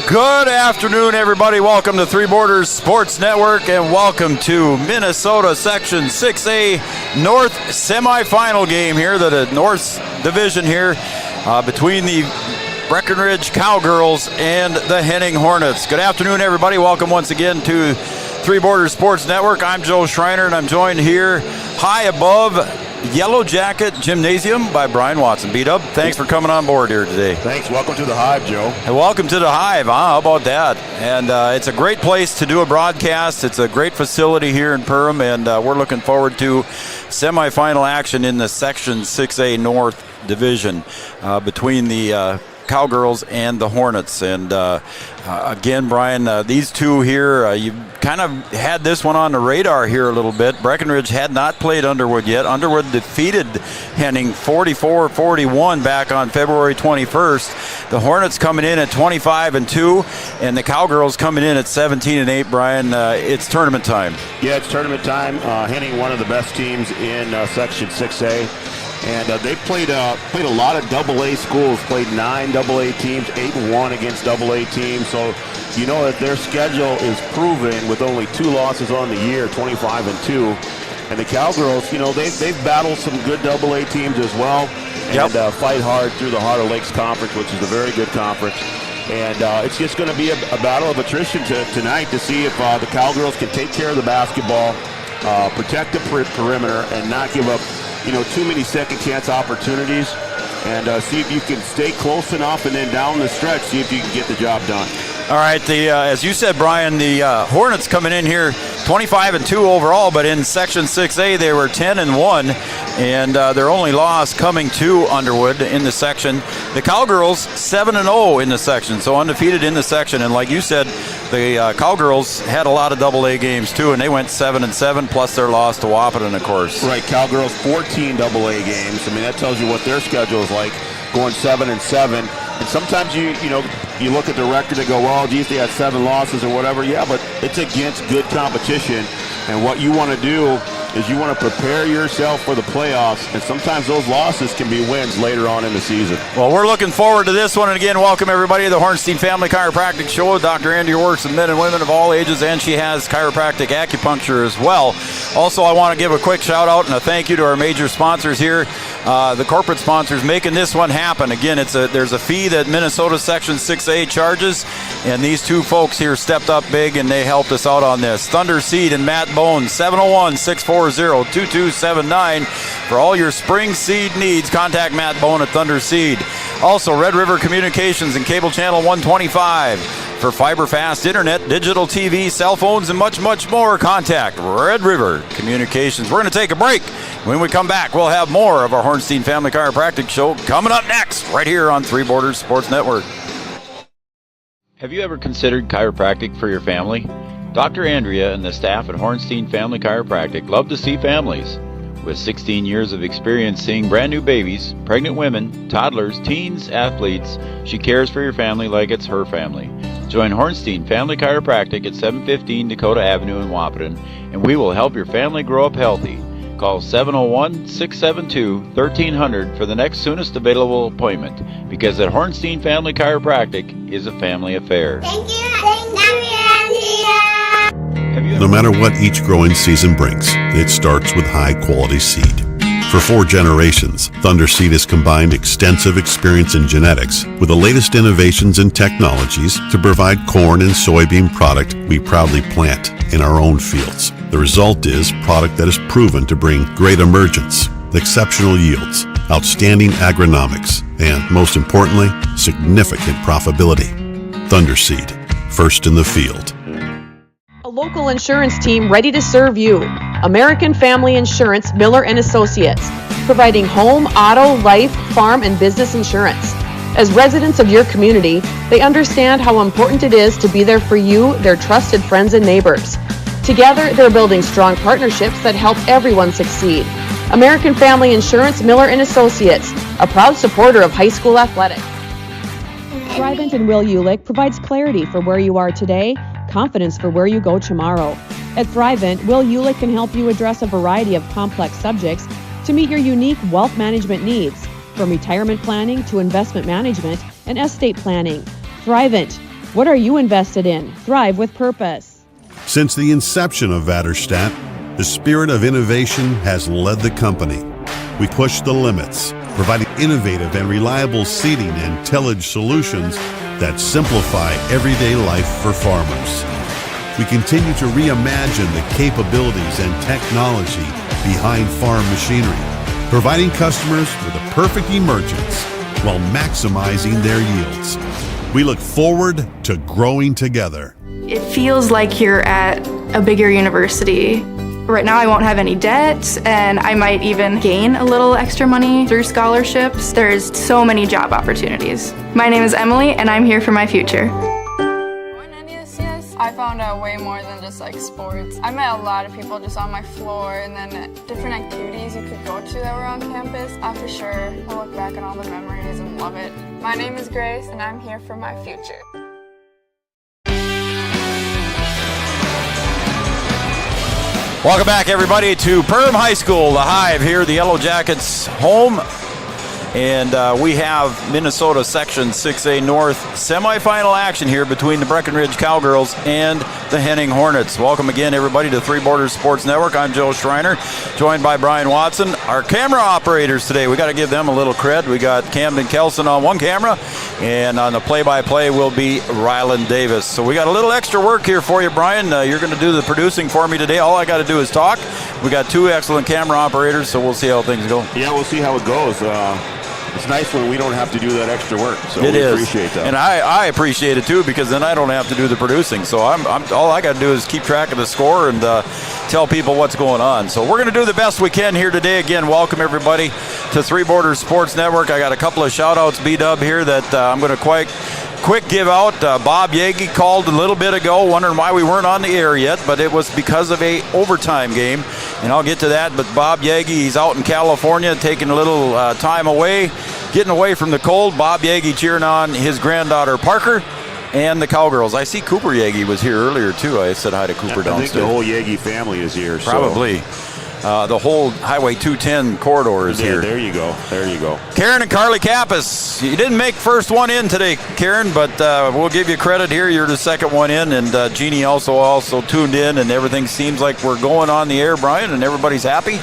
Good afternoon, everybody. Welcome to Three Borders Sports Network, and welcome to Minnesota Section 6A North semifinal game here, the North Division here between the Breckenridge Cowgirls and the Henning Hornets. Good afternoon, everybody. Welcome once again to Three Borders Sports Network. I'm Joe Schreiner, and I'm joined here high above Yellow Jacket Gymnasium by Brian Watson. B-Dub, thanks for coming on board here today. Thanks. Welcome to the Hive, Joe. And welcome to the Hive. How about that? And it's a great place to do a broadcast. It's a great facility here in Perham, and we're looking forward to semifinal action in the Section 6A North Division between the Cowgirls and the Hornets. And again, Brian, these two here, you kind of had this one on the radar here a little bit. Breckenridge had not played Underwood yet. Underwood defeated Henning 44-41 back on February 21st. The Hornets coming in at 25-2, and the Cowgirls coming in at 17-8. Brian, it's tournament time. Yeah, it's tournament time. Henning, one of the best teams in Section 6A. And they played a lot of AA schools, played 9 AA teams, 8-1 against AA teams. So you know that their schedule is proven with only 2 losses on the year, 25-2. And the Cowgirls, you know, they've battled some good AA teams as well, and fight hard through the Heart of Lakes Conference, which is a very good conference. And it's just going to be a battle of attrition tonight to see if the Cowgirls can take care of the basketball, protect the perimeter, and not give up too many second chance opportunities, and see if you can stay close enough, and then down the stretch, see if you can get the job done. All right, as you said, Brian, the Hornets coming in here 25-2 overall, but in Section 6A they were 10-1, and their only loss coming to Underwood in the section. The Cowgirls 7-0 in the section, so undefeated in the section. And like you said, the Cowgirls had a lot of AA games too, and they went 7-7 plus their loss to Wahpeton, of course. Right, Cowgirls 14 AA games. I mean, that tells you what their schedule is like, going 7-7. And sometimes you look at the record and go, well, geez, they had 7 losses or whatever. Yeah, but it's against good competition. And what you want to do is you want to prepare yourself for the playoffs. And sometimes those losses can be wins later on in the season. Well, we're looking forward to this one. And again, welcome everybody to the Hornstein Family Chiropractic Show. Dr. Andrea works with men and women of all ages, and she has chiropractic acupuncture as well. Also, I want to give a quick shout out and a thank you to our major sponsors here, the corporate sponsors making this one happen. Again, there's a fee that Minnesota Section 6A charges, and these two folks here stepped up big and they helped us out on this. Thunder Seed and Matt Bone, 701-640-2279. For all your spring seed needs, contact Matt Bone at Thunder Seed. Also, Red River Communications and Cable Channel 125. For fiber fast internet, digital TV, cell phones, and much, much more, contact Red River Communications. We're going to take a break. When we come back, we'll have more of our Hornstein Family Chiropractic Show coming up next, right here on Three Borders Sports Network. Have you ever considered chiropractic for your family? Dr. Andrea and the staff at Hornstein Family Chiropractic love to see families. With 16 years of experience seeing brand new babies, pregnant women, toddlers, teens, athletes, she cares for your family like it's her family. Join Hornstein Family Chiropractic at 715 Dakota Avenue in Wahpeton, and we will help your family grow up healthy. Call 701-672-1300 for the next soonest available appointment, because at Hornstein Family Chiropractic is a family affair. Thank you, Andrea. No matter what each growing season brings, it starts with high-quality seed. For 4 generations, Thunder Seed has combined extensive experience in genetics with the latest innovations and technologies to provide corn and soybean product we proudly plant in our own fields. The result is product that is proven to bring great emergence, exceptional yields, outstanding agronomics, and most importantly, significant profitability. Thunder Seed, first in the field. A local insurance team ready to serve you. American Family Insurance, Miller & Associates, providing home, auto, life, farm, and business insurance. As residents of your community, they understand how important it is to be there for you, their trusted friends and neighbors. Together, they're building strong partnerships that help everyone succeed. American Family Insurance, Miller & Associates, a proud supporter of high school athletics. Thrivent and Will Ulick provides clarity for where you are today, confidence for where you go tomorrow. At Thrivent, Will Ulick can help you address a variety of complex subjects to meet your unique wealth management needs, from retirement planning to investment management and estate planning. Thrivent, What are you invested in? Thrive with purpose. Since the inception of Vatterstadt, the spirit of innovation has led the company. We push the limits, providing innovative and reliable seeding and tillage solutions that simplify everyday life for farmers. We continue to reimagine the capabilities and technology behind farm machinery, providing customers with a perfect emergence while maximizing their yields. We look forward to growing together. It feels like you're at a bigger university. Right now I won't have any debt, and I might even gain a little extra money through scholarships. There's so many job opportunities. My name is Emily, and I'm here for my future. I found out way more than just like sports. I met a lot of people just on my floor, and then different activities you could go to that were on campus. I for sure will look back on all the memories and love it. My name is Grace, and I'm here for my future. Welcome back, everybody, to Perham High School, the Hive here, the Yellow Jackets home. And we have Minnesota Section 6A North semifinal action here between the Breckenridge Cowgirls and the Henning Hornets. Welcome again, everybody, to Three Borders Sports Network. I'm Joe Schreiner, joined by Brian Watson. Our camera operators today, we got to give them a little cred. We got Camden Kelson on one camera, and on the play-by-play will be Rylan Davis. So we got a little extra work here for you, Brian. You're going to do the producing for me today. All I got to do is talk. We got two excellent camera operators, so we'll see how things go. Yeah, we'll see how it goes. It's nice when we don't have to do that extra work, so we appreciate that. And I appreciate it too, because then I don't have to do the producing. So I'm all I got to do is keep track of the score and tell people what's going on. So we're going to do the best we can here today. Again, welcome everybody to Three Borders Sports Network. I got a couple of shout-outs, B-Dub, here that I'm going to quick give out. Bob Yagi called a little bit ago, wondering why we weren't on the air yet, but it was because of a overtime game, and I'll get to that. But Bob Yagi, he's out in California taking a little time away, getting away from the cold. Bob Yagi cheering on his granddaughter Parker and the Cowgirls. I see Cooper Yagi was here earlier too. I said hi to Cooper downstairs. I think the whole Yagi family is here. Probably. The whole Highway 210 corridor is here. There you go. There you go. Karen and Carly Kappas. You didn't make first one in today, Karen, but we'll give you credit here. You're the second one in, and Jeannie also tuned in, and everything seems like we're going on the air, Brian, and everybody's happy.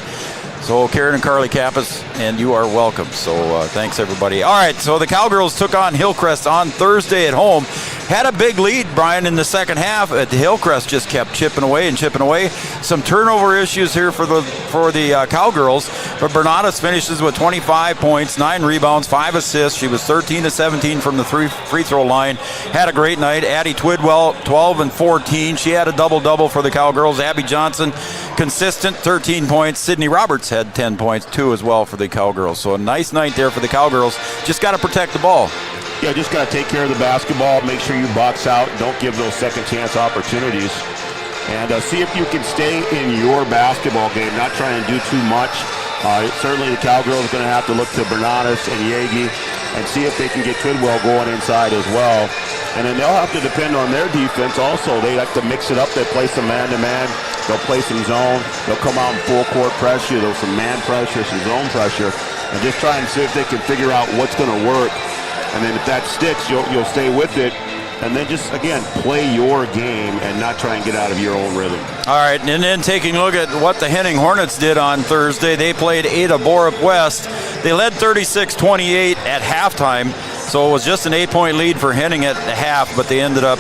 So Karen and Carly Kappas, and you are welcome. So thanks, everybody. All right, so the Cowgirls took on Hillcrest on Thursday at home. Had a big lead, Brian, in the second half. Hillcrest just kept chipping away. Some turnover issues here for the Cowgirls, but Bernadas finishes with 25 points, 9 rebounds, 5 assists. She was 13 to 17 from the free throw line. Had a great night. Addie Twidwell, 12 and 14. She had a double-double for the Cowgirls. Abby Johnson, consistent, 13 points. Sydney Roberts had 10 points, too, as well for the Cowgirls. So a nice night there for the Cowgirls. Just got to protect the ball. Yeah, just got to take care of the basketball, make sure you box out, don't give those second chance opportunities, and see if you can stay in your basketball game, not trying to do too much. Certainly the Cowgirls are going to have to look to Bernadas and Yagi and see if they can get Twidwell going inside as well. And then they'll have to depend on their defense also. They like to mix it up. They play some man-to-man. They'll play some zone. They'll come out in full-court pressure. There's some man pressure, some zone pressure, and just try and see if they can figure out what's going to work. And then if that sticks, you'll stay with it. And then just, again, play your game and not try and get out of your own rhythm. All right, and then taking a look at what the Henning Hornets did on Thursday, they played Ada Borup West. They led 36-28 at halftime, so it was just an 8-point lead for Henning at the half, but they ended up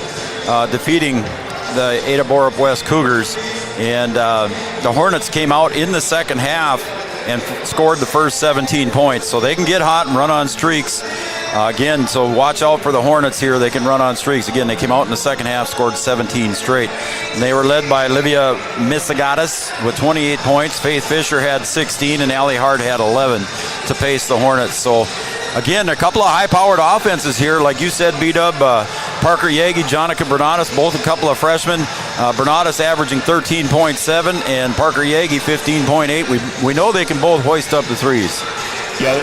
defeating the Ada Borup West Cougars. And the Hornets came out in the second half and scored the first 17 points, so they can get hot and run on streaks. Again, so watch out for the Hornets here. They can run on streaks. Again, they came out in the second half, scored 17 straight. And they were led by Olivia Misagatis with 28 points. Faith Fisher had 16, and Allie Hart had 11 to pace the Hornets. So, again, a couple of high-powered offenses here. Like you said, B-Dub, Parker Yagi, Jonica Bernadas, both a couple of freshmen. Bernadas averaging 13.7 and Parker Yagi 15.8. We know they can both hoist up the threes. Yeah,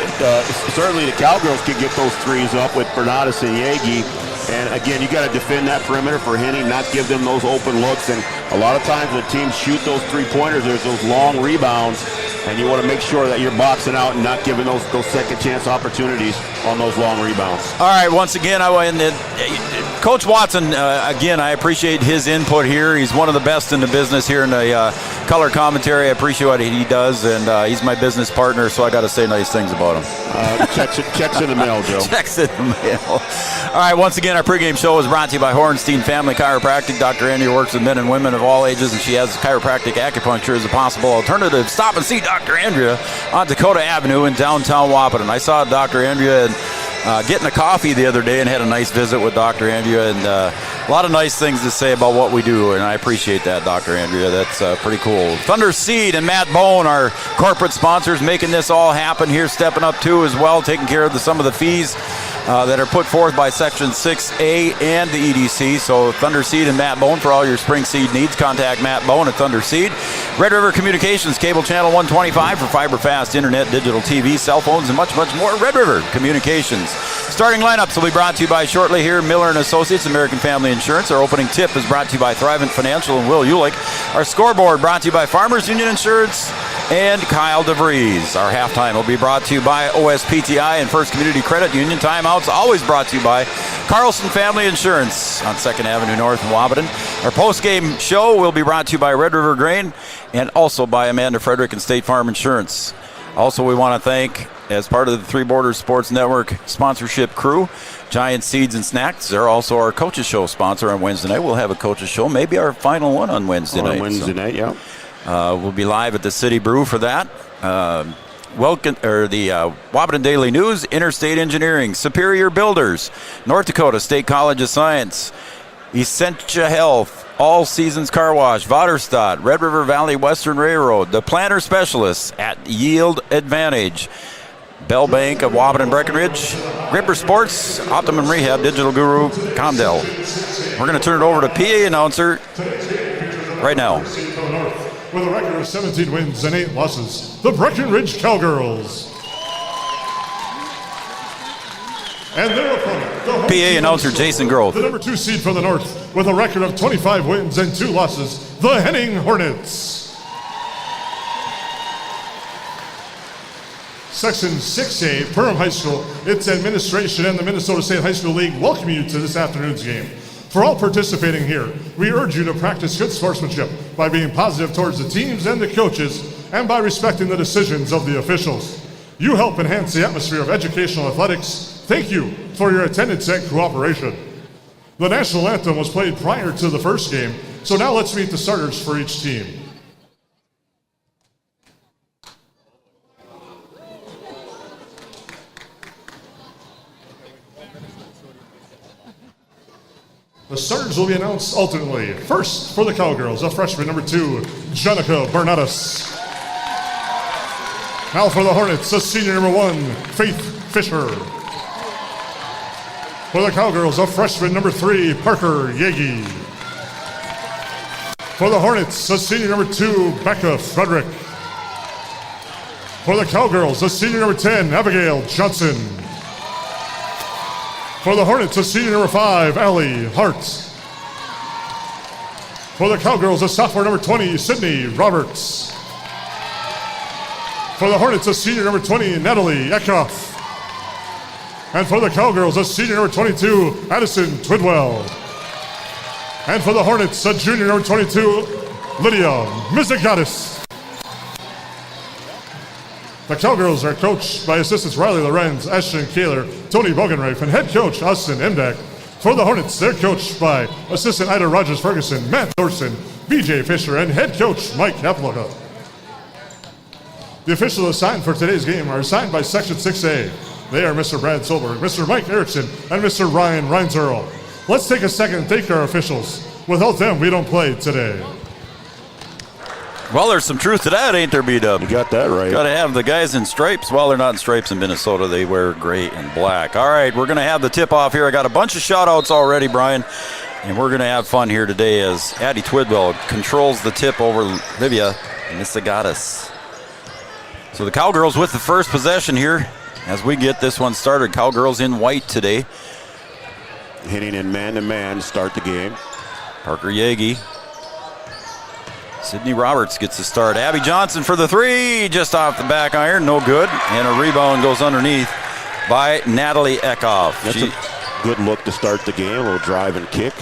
certainly the Cowgirls can get those threes up with Bernadas and Yagi. And again, you got to defend that perimeter for Henning, not give them those open looks. And a lot of times when teams shoot those three-pointers, there's those long rebounds. and you want to make sure that you're boxing out and not giving those second chance opportunities on those long rebounds. All right, once again, Coach Watson, again, I appreciate his input here. He's one of the best in the business here in the color commentary. I appreciate what he does, and he's my business partner, so I got to say nice things about him. Checks in the mail, Joe. Checks in the mail. All right, once again, our pregame show is brought to you by Hornstein Family Chiropractic. Dr. Andrea works with men and women of all ages, and she has chiropractic acupuncture as a possible alternative. Stop and see Dr. Andrea on Dakota Avenue in downtown Wahpeton. I saw Dr. Andrea getting a coffee the other day and had a nice visit with Dr. Andrea, and a lot of nice things to say about what we do, and I appreciate that, Dr. Andrea. That's pretty cool. Thunder Seed and Matt Bone, our corporate sponsors, making this all happen here, stepping up too as well, taking care of some of the fees that are put forth by Section 6A and the EDC. So Thunder Seed and Matt Bone for all your spring seed needs. Contact Matt Bone at Thunder Seed. Red River Communications, cable channel 125 for fiber fast internet, digital TV, cell phones, and much, much more. Red River Communications. Starting lineups will be brought to you by shortly here. Miller & Associates, American Family Insurance. Our opening tip is brought to you by Thrivent Financial and Will Ulick. Our scoreboard brought to you by Farmers Union Insurance and Kyle DeVries. Our halftime will be brought to you by OSPTI and First Community Credit Union. Timeouts always brought to you by Carlson Family Insurance on 2nd Avenue North in Wahpeton. Our post-game show will be brought to you by Red River Grain and also by Amanda Frederick and State Farm Insurance. Also, we want to thank, as part of the Three Borders Sports Network sponsorship crew, Giant Seeds and Snacks. They're also our Coaches Show sponsor on Wednesday night. We'll have a Coaches Show, maybe our final one on Wednesday night. Yeah. We'll be live at the City Brew for that. The Wahpeton Daily News, Interstate Engineering, Superior Builders, North Dakota State College of Science, Essentia Health, All Seasons Car Wash, Vaterstad, Red River Valley Western Railroad, the Planter Specialists at Yield Advantage, Bell Bank of Wahpeton Breckenridge, Gripper Sports, Optimum Rehab, Digital Guru, Condell. We're going to turn it over to PA announcer right now. With a record of 17 wins and 8 losses, the Breckenridge Cowgirls. And their opponent, the PA announcer Jason Grove. The number 2 seed from the north, with a record of 25 wins and 2 losses, the Henning Hornets. Section 6A, Perham High School, its administration, and the Minnesota State High School League welcome you to this afternoon's game. For all participating here, we urge you to practice good sportsmanship by being positive towards the teams and the coaches and by respecting the decisions of the officials. You help enhance the atmosphere of educational athletics. Thank you for your attendance and cooperation. The national anthem was played prior to the first game, so now let's meet the starters for each team. The starters will be announced alternately. First, for the Cowgirls, a freshman, number 2, Jenica Bernatus. Now for the Hornets, a senior, number 1, Faith Fisher. For the Cowgirls, a freshman, number 3, Parker Yegi. For the Hornets, a senior, number 2, Becca Frederick. For the Cowgirls, a senior, number 10, Abigail Johnson. For the Hornets, a senior, number 5, Allie Hart. For the Cowgirls, a sophomore, number 20, Sydney Roberts. For the Hornets, a senior, number 20, Natalie Eckhoff. And for the Cowgirls, a senior, number 22, Addison Twidwell. And for the Hornets, a junior, number 22, Lydia Mizigatis. The Cowgirls are coached by assistants Riley Lorenz, Ashton Kaler, Tony Bogenreif, and head coach Austin Emdak. For the Hornets, they're coached by assistant Ida Rogers-Ferguson, Matt Thorson, BJ Fisher, and head coach Mike Kaploka. The officials assigned for today's game are assigned by Section 6A. They are Mr. Brad Solberg, Mr. Mike Erickson, and Mr. Ryan Reinzerl. Let's take a second and thank our officials. Without them, we don't play today. Well, there's some truth to that, ain't there, B-Dub? You got that right. Got to have the guys in stripes. Well, they're not in stripes in Minnesota. They wear gray and black. All right, we're going to have the tip-off here. I got a bunch of shout-outs already, Brian, and we're going to have fun here today as Addie Twidwell controls the tip over Livia Mizigatis. So the Cowgirls with the first possession here as we get this one started. Cowgirls in white today. Hitting in man-to-man to start the game. Parker Yagi Sydney Roberts gets the start. Abby Johnson for the three, just off the back iron, no good. And a rebound goes underneath by Natalie Eckhoff. That's a good look to start the game, a little drive and kick.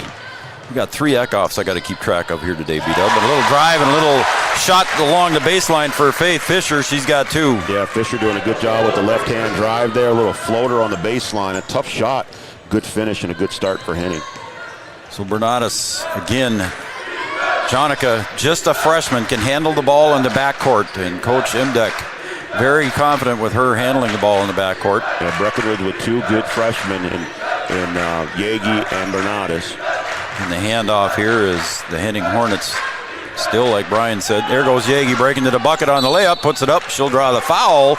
We got 3 Eckhoffs I got to keep track of here today, B-Dub. But a little drive and a little shot along the baseline for Faith Fisher. She's got 2. Yeah, Fisher doing a good job with the left-hand drive there. A little floater on the baseline. A tough shot. Good finish and a good start for Henning. So Bernadas, again, Jonica, just a freshman, can handle the ball in the backcourt. And Coach Imdek very confident with her handling the ball in the backcourt. Yeah, Breckenridge with 2 good freshmen in Yagi and Bernadas. And the handoff here is the Henning Hornets. Still, like Brian said, there goes Yagi breaking to the bucket on the layup, puts it up. She'll draw the foul.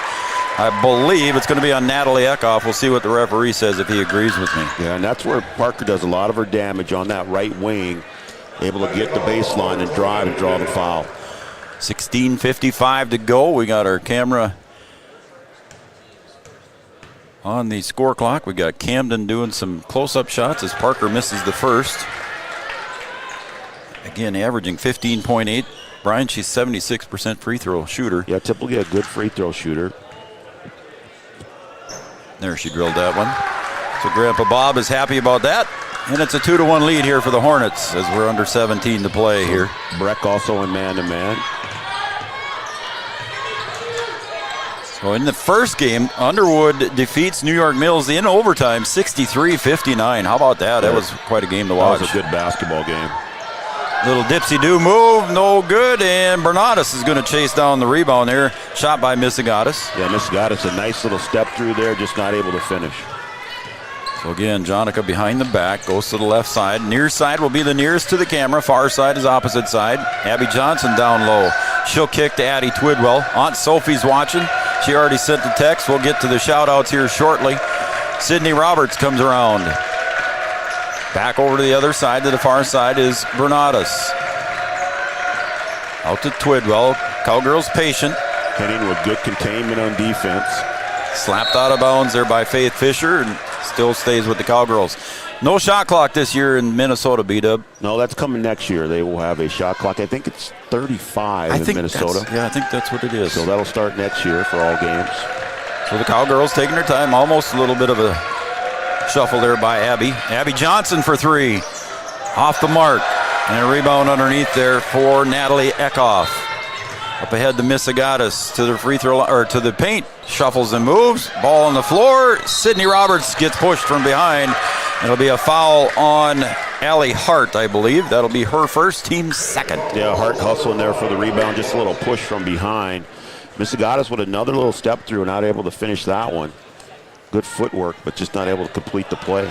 I believe it's going to be on Natalie Eckhoff. We'll see what the referee says if he agrees with me. Yeah, and that's where Parker does a lot of her damage on that right wing. Able to get the baseline and drive and draw the foul. 16:55 to go. We got our camera on the score clock. We got Camden doing some close-up shots as Parker misses the first. Again, averaging 15.8. Brian, she's 76% free throw shooter. Yeah, typically a good free throw shooter. There, she drilled that one. So Grandpa Bob is happy about that. And it's a 2-1 lead here for the Hornets as we're under 17 to play here. Breck also in man-to-man. So in the first game, Underwood defeats New York Mills in overtime, 63-59. How about that? That was quite a game to watch. That was a good basketball game. Little dipsy-do move, no good, and Bernadas is going to chase down the rebound there. Shot by Missigatis. Yeah, Missigatis, a nice little step through there, just not able to finish. So again, Jonica behind the back, goes to the left side. Near side will be the nearest to the camera. Far side is opposite side. Abby Johnson down low. She'll kick to Addie Twidwell. Aunt Sophie's watching. She already sent the text. We'll get to the shout-outs here shortly. Sydney Roberts comes around. Back over to the other side. To the far side is Bernadas. Out to Twidwell. Cowgirls patient. Henning with good containment on defense. Slapped out of bounds there by Faith Fisher and still stays with the Cowgirls. No shot clock this year in Minnesota, B-Dub. No, that's coming next year. They will have a shot clock. I think it's 35 in Minnesota. Yeah, I think that's what it is. So that'll start next year for all games. So the Cowgirls taking their time. Almost a little bit of a shuffle there by Abby. Abby Johnson for 3. Off the mark. And a rebound underneath there for Natalie Eckhoff. Up ahead to Missigatis to the free throw or to the paint. Shuffles and moves. Ball on the floor. Sydney Roberts gets pushed from behind. It'll be a foul on Allie Hart, I believe. That'll be her first, team second. Yeah, Hart hustling there for the rebound. Just a little push from behind. Missigatis with another little step through, not able to finish that one. Good footwork, but just not able to complete the play.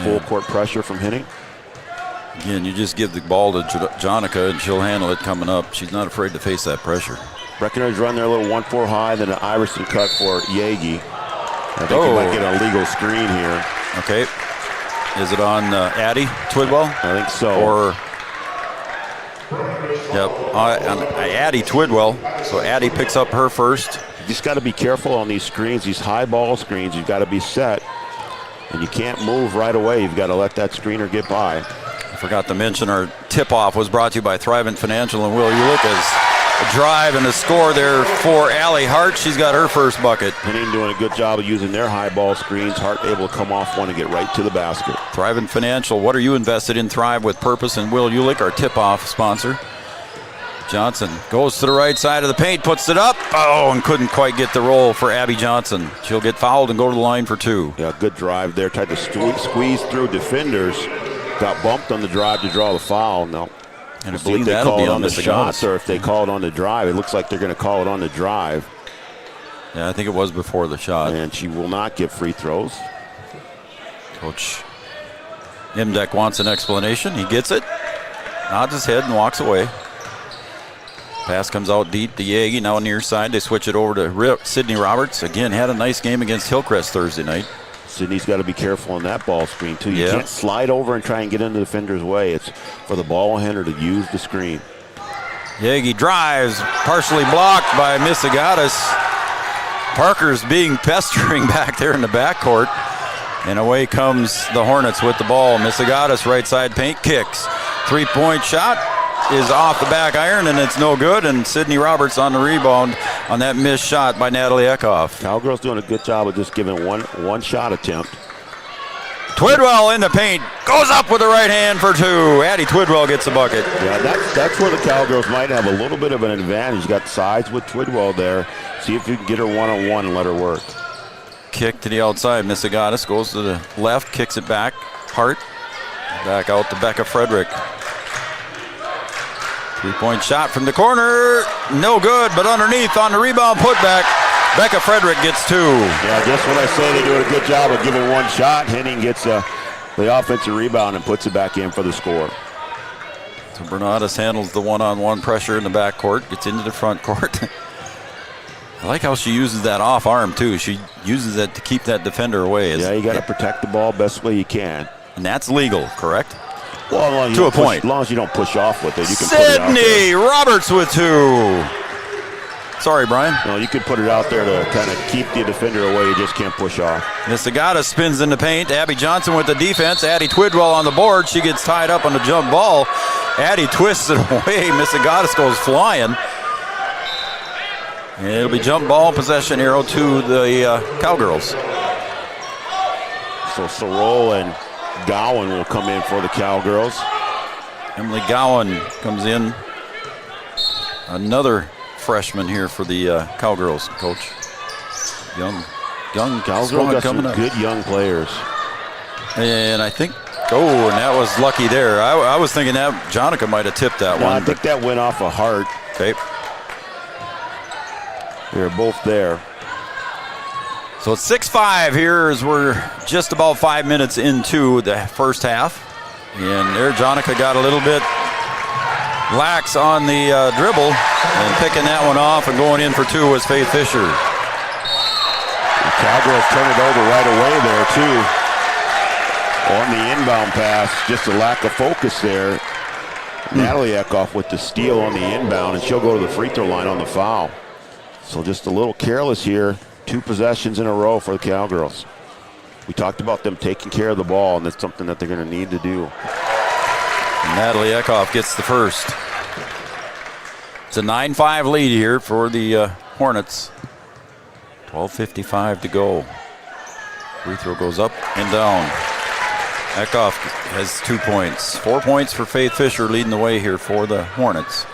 Full court pressure from Henning. Again, you just give the ball to Jonica and she'll handle it coming up. She's not afraid to face that pressure. Breckenridge run there a little 1-4 high, then an Iverson cut for Yagi. I think he might get a legal screen here. Okay. Is it on Addie Twidwell? I think so. Or, yep, Addie Twidwell. So Addie picks up her first. You just got to be careful on these screens, these high ball screens. You've got to be set, and you can't move right away. You've got to let that screener get by. I forgot to mention our tip-off was brought to you by Thrivent Financial and Will Ulick. A drive and a score there for Allie Hart. She's got her first bucket. Henning doing a good job of using their high ball screens. Hart able to come off one and get right to the basket. Thrivent Financial. What are you invested in? Thrive with Purpose and Will Ulick, our tip-off sponsor. Johnson goes to the right side of the paint, puts it up. Oh, and couldn't quite get the roll for Abby Johnson. She'll get fouled and go to the line for 2. Yeah, good drive there. Tried to squeeze through defenders. Got bumped on the drive to draw the foul. No. And I believe that'll be on the shots, or if they call it on the drive. It looks like they're going to call it on the drive. Yeah, I think it was before the shot. And she will not give free throws. Coach Imdek wants an explanation. He gets it, nods his head, and walks away. Pass comes out deep to Yagi, now near side. They switch it over to Sydney Roberts. Again, had a nice game against Hillcrest Thursday night. Sydney's got to be careful on that ball screen, too. You can't slide over and try and get into the defender's way. It's for the ball handler to use the screen. Yagi drives, partially blocked by Missigatis. Parker's being pestering back there in the backcourt. And away comes the Hornets with the ball. Missigatis, right side paint, kicks. 3-point shot, is off the back iron, and it's no good. And Sydney Roberts on the rebound on that missed shot by Natalie Eckhoff. Cowgirls doing a good job of just giving one shot attempt. Twidwell in the paint, goes up with the right hand for two. Addie Twidwell gets the bucket. Yeah, that's where the Cowgirls might have a little bit of an advantage. You got size with Twidwell there. See if you can get her one-on-one and let her work. Kick to the outside. Missigatis goes to the left, kicks it back. Hart back out to Becca Frederick. 3-point shot from the corner. No good, but underneath on the rebound putback. Becca Frederick gets two. Yeah, just when I say they're doing a good job of giving one shot, Henning gets the offensive rebound and puts it back in for the score. So Bernadas handles the one-on-one pressure in the backcourt, gets into the front court. I like how she uses that off arm, too. She uses it to keep that defender away. Yeah, you got to protect the ball best way you can. And that's legal, correct? Well, to a point. As long as you don't push off with it, you can put it out there. Sydney Roberts with two. Sorry, Brian. No, you could put it out there to kind of keep the defender away. You just can't push off. Missigatis spins in the paint. Abby Johnson with the defense. Addie Twidwell on the board. She gets tied up on the jump ball. Addie twists it away. Missigatis goes flying. And it'll be jump ball possession arrow to the Cowgirls. So Sorrell and Gowan will come in for the Cowgirls. Emily Gowan comes in. Another freshman here for the Cowgirls, Coach. Young Cowgirls squad got coming some up. good young players. And I think, and that was lucky there. I was thinking that Jonica might have tipped that one. I think that went off a Hart. Okay. They're both there. So it's 6-5 here as we're just about 5 minutes into the first half. And there Jonica got a little bit lax on the dribble, and picking that one off and going in for two was Faith Fisher. The Cowgirls turn it over right away there too. On the inbound pass, just a lack of focus there. Natalie Eckhoff with the steal on the inbound, and she'll go to the free throw line on the foul. So just a little careless here. 2 possessions in a row for the Cowgirls. We talked about them taking care of the ball, and that's something that they're going to need to do. Natalie Eckhoff gets the first. It's a 9-5 lead here for the Hornets. 12:55 to go. Free throw goes up and down. Eckhoff has 2 points. 4 points for Faith Fisher leading the way here for the Hornets.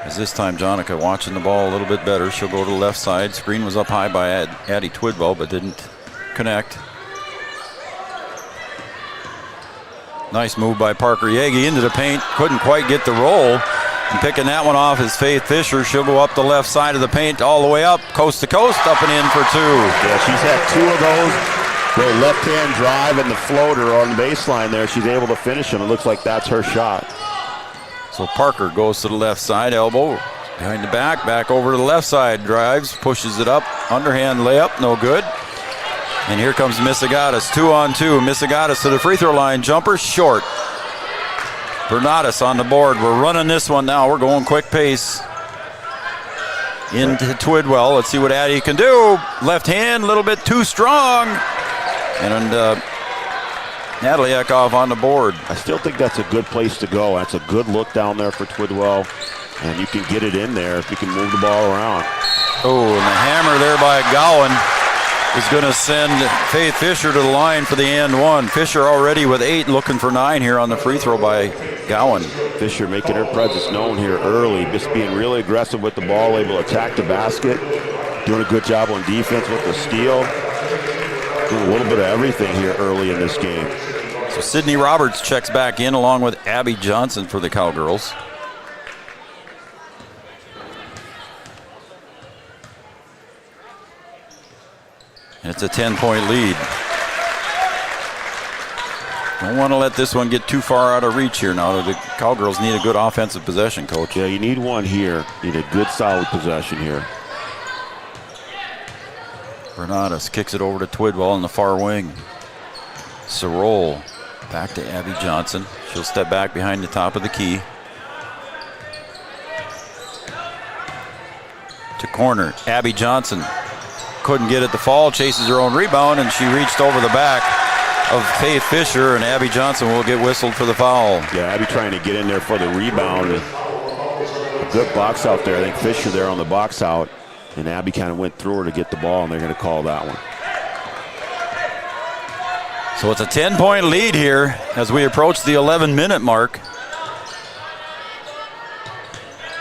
As this time Jonica watching the ball a little bit better. She'll go to the left side. Screen was up high by Addie Twidwell, but didn't connect. Nice move by Parker Yagi into the paint. Couldn't quite get the roll. And picking that one off is Faith Fisher. She'll go up the left side of the paint all the way up, coast to coast, up and in for two. Yeah, she's had 2 of those. The left-hand drive and the floater on the baseline there. She's able to finish them. It looks like that's her shot. So Parker goes to the left side, elbow behind the back over to the left side, drives, pushes it up, underhand layup, no good. And here comes Missigatis, 2-on-2. Missigatis to the free throw line, jumper short. Bernadas on the board. We're running this one now. We're going quick pace. Into Twidwell. Let's see what Addie can do. Left hand, a little bit too strong. And Natalie Eckhoff on the board. I still think that's a good place to go. That's a good look down there for Twidwell. And you can get it in there if you can move the ball around. Oh, and the hammer there by Gowan is going to send Faith Fisher to the line for the and one. Fisher already with 8, looking for 9 here on the free throw by Gowan. Fisher making her presence known here early, just being really aggressive with the ball, able to attack the basket, doing a good job on defense with the steal, doing a little bit of everything here early in this game. So Sydney Roberts checks back in along with Abby Johnson for the Cowgirls. And it's a 10-point lead. Don't want to let this one get too far out of reach here now. The Cowgirls need a good offensive possession, Coach. Yeah, you need one here. You need a good, solid possession here. Bernadas kicks it over to Twidwell in the far wing. Sorrell back to Abby Johnson. She'll step back behind the top of the key. To corner, Abby Johnson. Couldn't get it to fall, chases her own rebound, and she reached over the back of Faith Fisher, and Abby Johnson will get whistled for the foul. Yeah, Abby trying to get in there for the rebound. A good box out there. I think Fisher there on the box out, and Abby kind of went through her to get the ball, and they're going to call that one. So it's a 10-point lead here as we approach the 11-minute mark.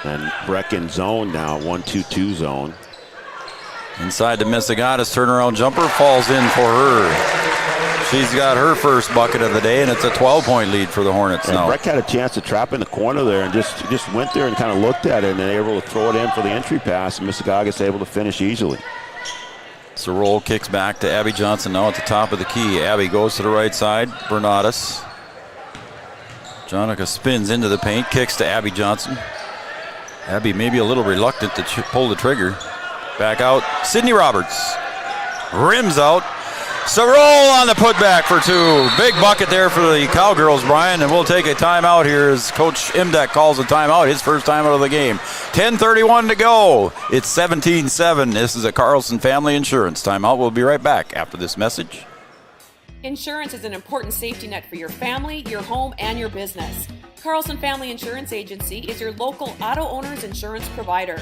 And Brecken zone now, 1-2-2 zone. Inside to Misagatis, turnaround jumper falls in for her. She's got her first bucket of the day, and it's a 12-point lead for the Hornets now. Breck had a chance to trap in the corner there and just went there and kind of looked at it, and then able to throw it in for the entry pass, and Misagatis able to finish easily. Sorrell kicks back to Abby Johnson now at the top of the key. Abby goes to the right side. Bernatus. Jonica spins into the paint, kicks to Abby Johnson. Abby maybe a little reluctant to pull the trigger. Back out, Sydney Roberts. Rims out. Sorrell on the putback for two. Big bucket there for the Cowgirls, Brian, and we'll take a timeout here as Coach Imdek calls a timeout, his first timeout of the game. 10:31 to go. It's 17-7. This is a Carlson Family Insurance timeout. We'll be right back after this message. Insurance is an important safety net for your family, your home, and your business. Carlson Family Insurance Agency is your local auto owner's insurance provider.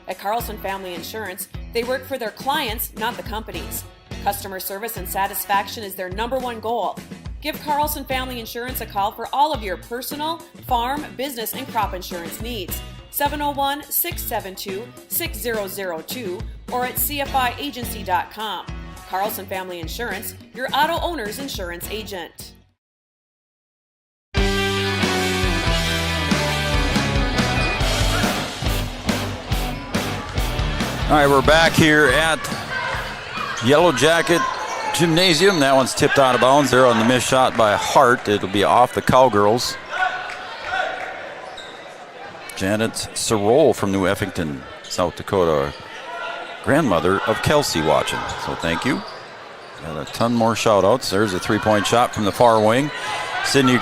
At Carlson Family Insurance, they work for their clients, not the companies. Customer service and satisfaction is their #1 goal. Give Carlson Family Insurance a call for all of your personal, farm, business, and crop insurance needs. 701-672-6002 or at cfiagency.com. Carlson Family Insurance, your auto owner's insurance agent. All right, we're back here at Yellow Jacket Gymnasium. That one's tipped out of bounds there on the missed shot by Hart. It'll be off the Cowgirls. Janet Sorrell from New Effington, South Dakota. Grandmother of Kelsey watching, so thank you. Got a ton more shout outs. There's a 3-point shot from the far wing. Sydney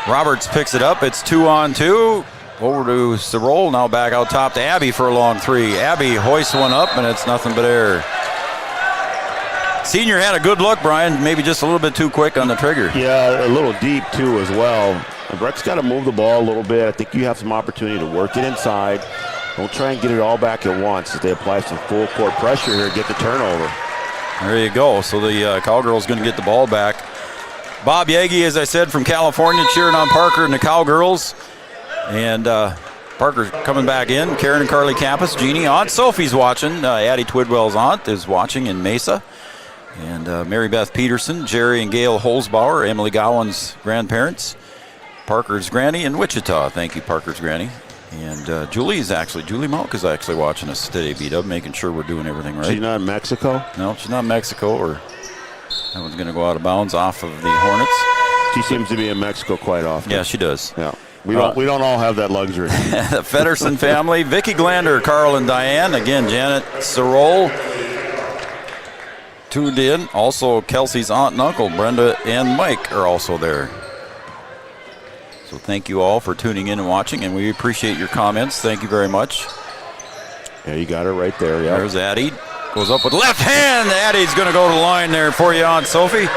Roberts picks it up. It's 2-on-2. Over to Sorrell, now back out top to Abby for a long three. Abby hoists one up, and it's nothing but air. Senior had a good look, Brian, maybe just a little bit too quick on the trigger. Yeah, a little deep too as well. Breck's got to move the ball a little bit. I think you have some opportunity to work it inside. Don't try and get it all back at once as they apply some full court pressure here, get the turnover. There you go. So the Cowgirls going to get the ball back. Bob Yagi, as I said, from California, cheering on Parker and the Cowgirls. And Parker's coming back in. Karen and Carly Campus, Jeannie, Aunt Sophie's watching. Addie Twidwell's aunt is watching in Mesa. And Mary Beth Peterson, Jerry and Gail Holzbauer, Emily Gowan's grandparents. Parker's granny in Wichita. Thank you, Parker's granny. And Julie Malk is actually watching us today, B-Dub, making sure we're doing everything right. She's not in Mexico? No, she's not in Mexico. Or that one's going to go out of bounds off of the Hornets. She seems to be in Mexico quite often. Yeah, she does. Yeah. We don't all have that luxury. The Feddersen family, Vicki Glander, Carl and Diane. Again, Janet Sorrell tuned in. Also, Kelsey's aunt and uncle, Brenda and Mike, are also there. So thank you all for tuning in and watching, and we appreciate your comments. Thank you very much. Yeah, you got it right there. Yeah. There's Addie. Goes up with left hand. Addie's going to go to the line there for you, Aunt Sophie.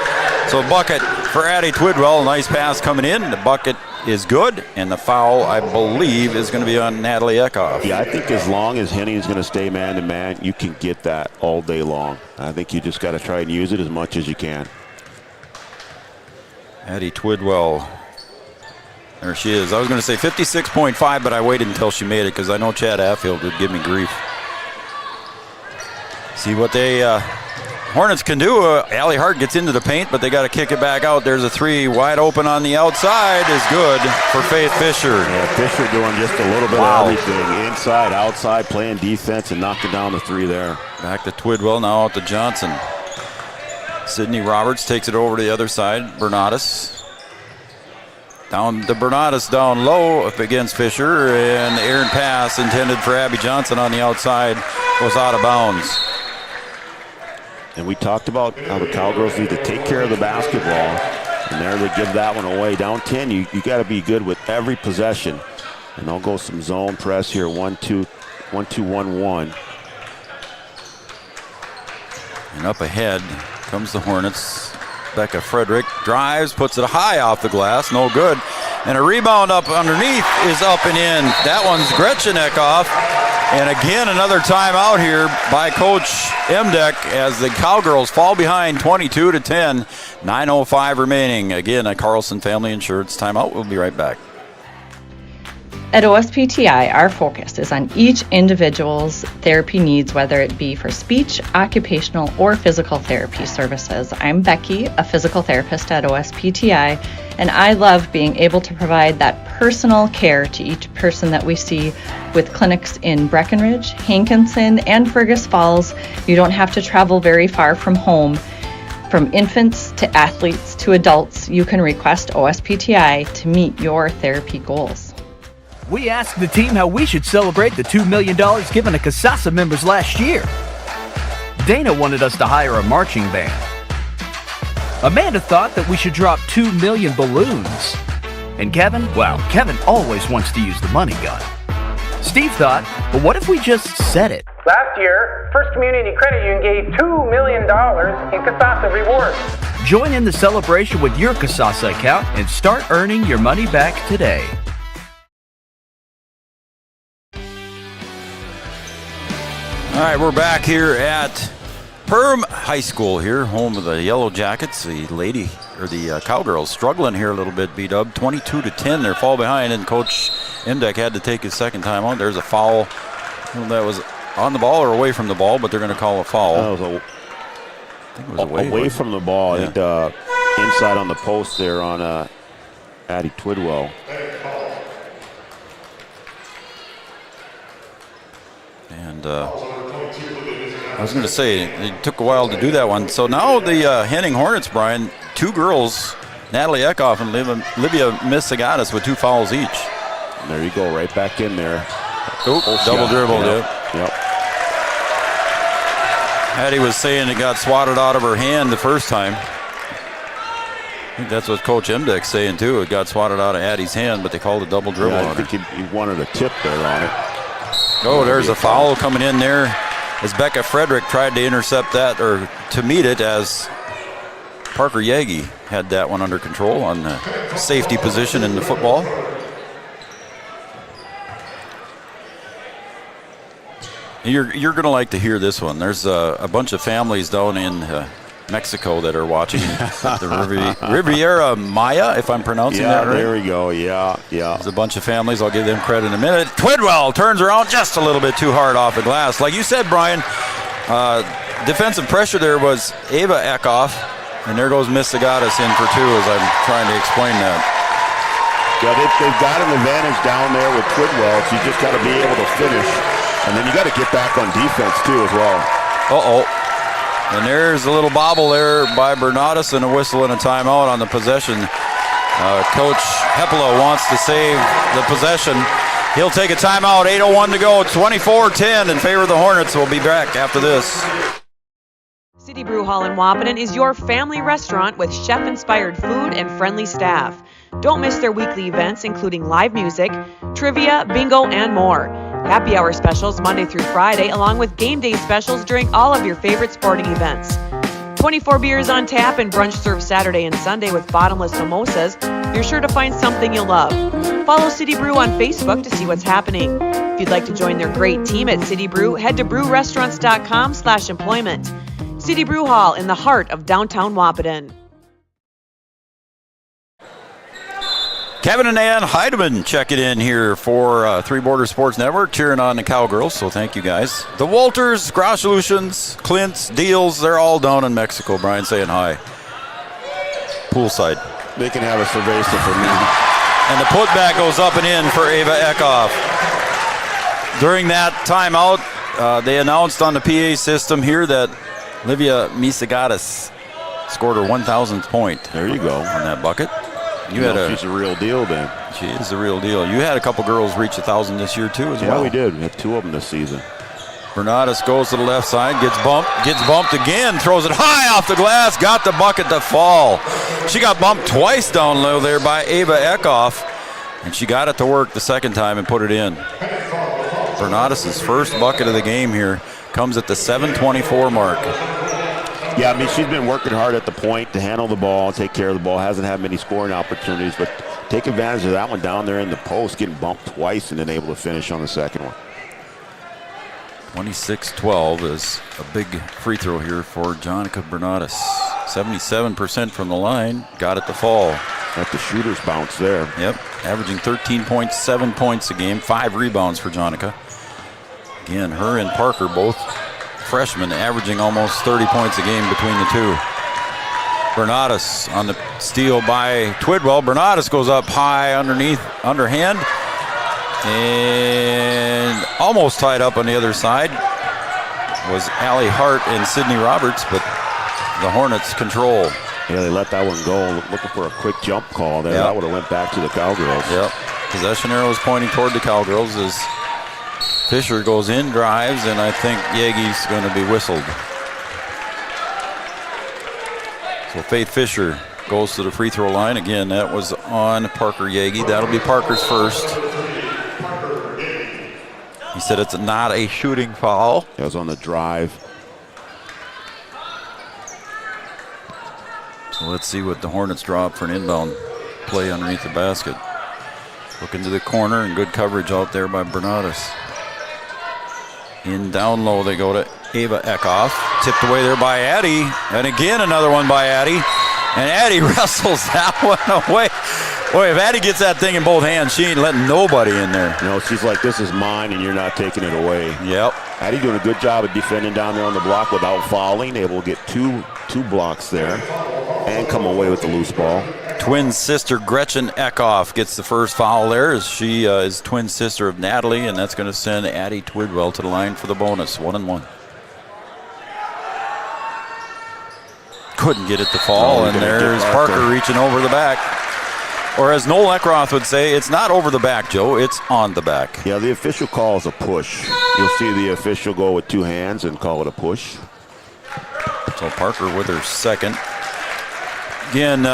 So bucket for Addie Twidwell. Nice pass coming in. The bucket is good, and the foul, I believe, is going to be on Natalie Eckhoff. Yeah, I think as long as Henning is going to stay man-to-man, you can get that all day long. I think you just got to try and use it as much as you can. Addie Twidwell. There she is. I was going to say 56.5, but I waited until she made it because I know Chad Affield would give me grief. See what they Hornets can do. Allie Hart gets into the paint, but they got to kick it back out. There's a three wide open on the outside. Is good for Faith Fisher. Yeah, Fisher doing just a little bit of everything. Inside, outside, playing defense, and knocking down the three there. Back to Twidwell, now out to Johnson. Sydney Roberts takes it over to the other side. Bernatus. Down to Bernatus, down low up against Fisher, and the errant pass intended for Abby Johnson on the outside was out of bounds. And we talked about how the Cowgirls need to take care of the basketball, and there they give that one away. Down 10, you got to be good with every possession. And they'll go some zone press here, 1-2, 1-2-1-1. And up ahead comes the Hornets. Becca Frederick drives, puts it high off the glass, no good. And a rebound up underneath is up and in. That one's Gretchen Eckhoff. And again, another timeout here by Coach Emdeck as the Cowgirls fall behind 22-10. 9:05 remaining. Again, a Carlson Family Insurance timeout. We'll be right back. At OSPTI, our focus is on each individual's therapy needs, whether it be for speech, occupational, or physical therapy services. I'm Becky, a physical therapist at OSPTI, and I love being able to provide that personal care to each person that we see with clinics in Breckenridge, Hankinson, and Fergus Falls. You don't have to travel very far from home. From infants to athletes to adults, you can request OSPTI to meet your therapy goals. We asked the team how we should celebrate the $2 million given to CASASA members last year. Dana wanted us to hire a marching band. Amanda thought that we should drop 2 million balloons. And Kevin, well, Kevin always wants to use the money gun. Steve thought, well, what if we just said it? Last year, First Community Credit Union gave $2 million in CASASA rewards. Join in the celebration with your CASASA account and start earning your money back today. All right, we're back here at Perham High School here, home of the Yellow Jackets. The Cowgirls struggling here a little bit, B-Dub. 22-10, they're fall behind, and Coach Emdeck had to take his second time out. There's a foul that was on the ball or away from the ball, but they're going to call a foul. I think it was away from the ball. Yeah. I think inside on the post there on Addie Twidwell. And I was going to say, it took a while to do that one. So now the Henning Hornets, Brian, 2 girls, Natalie Eckhoff and Livia Misagatis with 2 fouls each. And there you go, right back in there. Double dribble, Yep. Addie was saying it got swatted out of her hand the first time. I think that's what Coach Emdeck's saying too. It got swatted out of Addie's hand, but they called a double dribble on her. I think he wanted a tip there on it. Oh, there's a foul coming in there as Becca Frederick tried to intercept that, or to meet it, as Parker Yagi had that one under control on the safety position in the football. You're going to like to hear this one. There's a bunch of families down in Mexico that are watching the Riviera Maya, if I'm pronouncing that right. There we go. Yeah. There's a bunch of families. I'll give them credit in a minute. Twidwell turns around just a little bit too hard off the glass. Like you said, Brian, defensive pressure there was Ava Eckhoff, and there goes Miss Zagatis in for 2 as I'm trying to explain that. Yeah, they've got an advantage down there with Twidwell, so you just got to be able to finish. And then you got to get back on defense, too, as well. Uh-oh. And there's a little bobble there by Bernardus and a whistle and a timeout on the possession. Coach Hepela wants to save the possession. He'll take a timeout. 8:01 to go. 24-10 in favor of the Hornets. We'll be back after this. City Brew Hall in Wahpeton is your family restaurant with chef-inspired food and friendly staff. Don't miss their weekly events, including live music, trivia, bingo, and more. Happy hour specials Monday through Friday, along with game day specials during all of your favorite sporting events. 24 beers on tap and brunch served Saturday and Sunday with bottomless mimosas. You're sure to find something you'll love. Follow City Brew on Facebook to see what's happening. If you'd like to join their great team at City Brew, head to brewrestaurants.com/employment. City Brew Hall in the heart of downtown Wahpeton. Kevin and Ann Heidemann checking in here for Three Border Sports Network, cheering on the Cowgirls, so thank you guys. The Walters, Grosh Solutions, Clint's, Deals, they're all down in Mexico. Brian saying hi. Poolside. They can have a cerveza for me. And the putback goes up and in for Ava Eckhoff. During that timeout, they announced on the PA system here that Livia Misagatis scored her 1,000th point. There you go. On that bucket. She's a real deal then. She is the real deal. You had a couple girls reach 1,000 this year too as well. Yeah, we did. We had 2 of them this season. Bernardus goes to the left side, gets bumped again, throws it high off the glass, got the bucket to fall. She got bumped twice down low there by Ava Eckhoff, and she got it to work the second time and put it in. Bernardus' first bucket of the game here comes at the 7:24 mark. Yeah, I mean, she's been working hard at the point to handle the ball, take care of the ball. Hasn't had many scoring opportunities, but take advantage of that one down there in the post, getting bumped twice and then able to finish on the second one. 26-12 is a big free throw here for Jonica Bernatus. 77% from the line, got it to fall. At the shooter's bounce there. Yep, averaging 13.7 points a game, 5 rebounds for Jonica. Again, her and Parker, both freshmen, averaging almost 30 points a game between the two. Bernatus on the steal by Twidwell. Bernatus goes up high underhand, and almost tied up on the other side was Allie Hart and Sydney Roberts, but the Hornets control. Yeah, they let that one go, looking for a quick jump call there. Yep. That would have went back to the Cowgirls. Yep. Possession arrow is pointing toward the Cowgirls as Fisher goes in, drives, and I think Yeage's going to be whistled. So Faith Fisher goes to the free throw line. Again, that was on Parker Yeage. That'll be Parker's first. He said it's not a shooting foul. That was on the drive. So let's see what the Hornets draw up for an inbound play underneath the basket. Looking to the corner and good coverage out there by Bernatus. In down low they go to Ava Eckhoff. Tipped away there by Addie. And again another one by Addie. And Addie wrestles that one away. Boy, if Addie gets that thing in both hands, she ain't letting nobody in there. No, she's like, this is mine and you're not taking it away. Yep. Addie doing a good job of defending down there on the block without fouling. Able to get two blocks there and come away with the loose ball. Twin sister Gretchen Eckhoff gets the first foul there, as she is twin sister of Natalie, and that's going to send Addie Twidwell to the line for the bonus. 1-1. Couldn't get it to fall, and there's Parker reaching over the back. Or as Noel Eckroth would say, it's not over the back, Joe, it's on the back. Yeah, the official calls a push. You'll see the official go with 2 hands and call it a push. So Parker with her second. Again,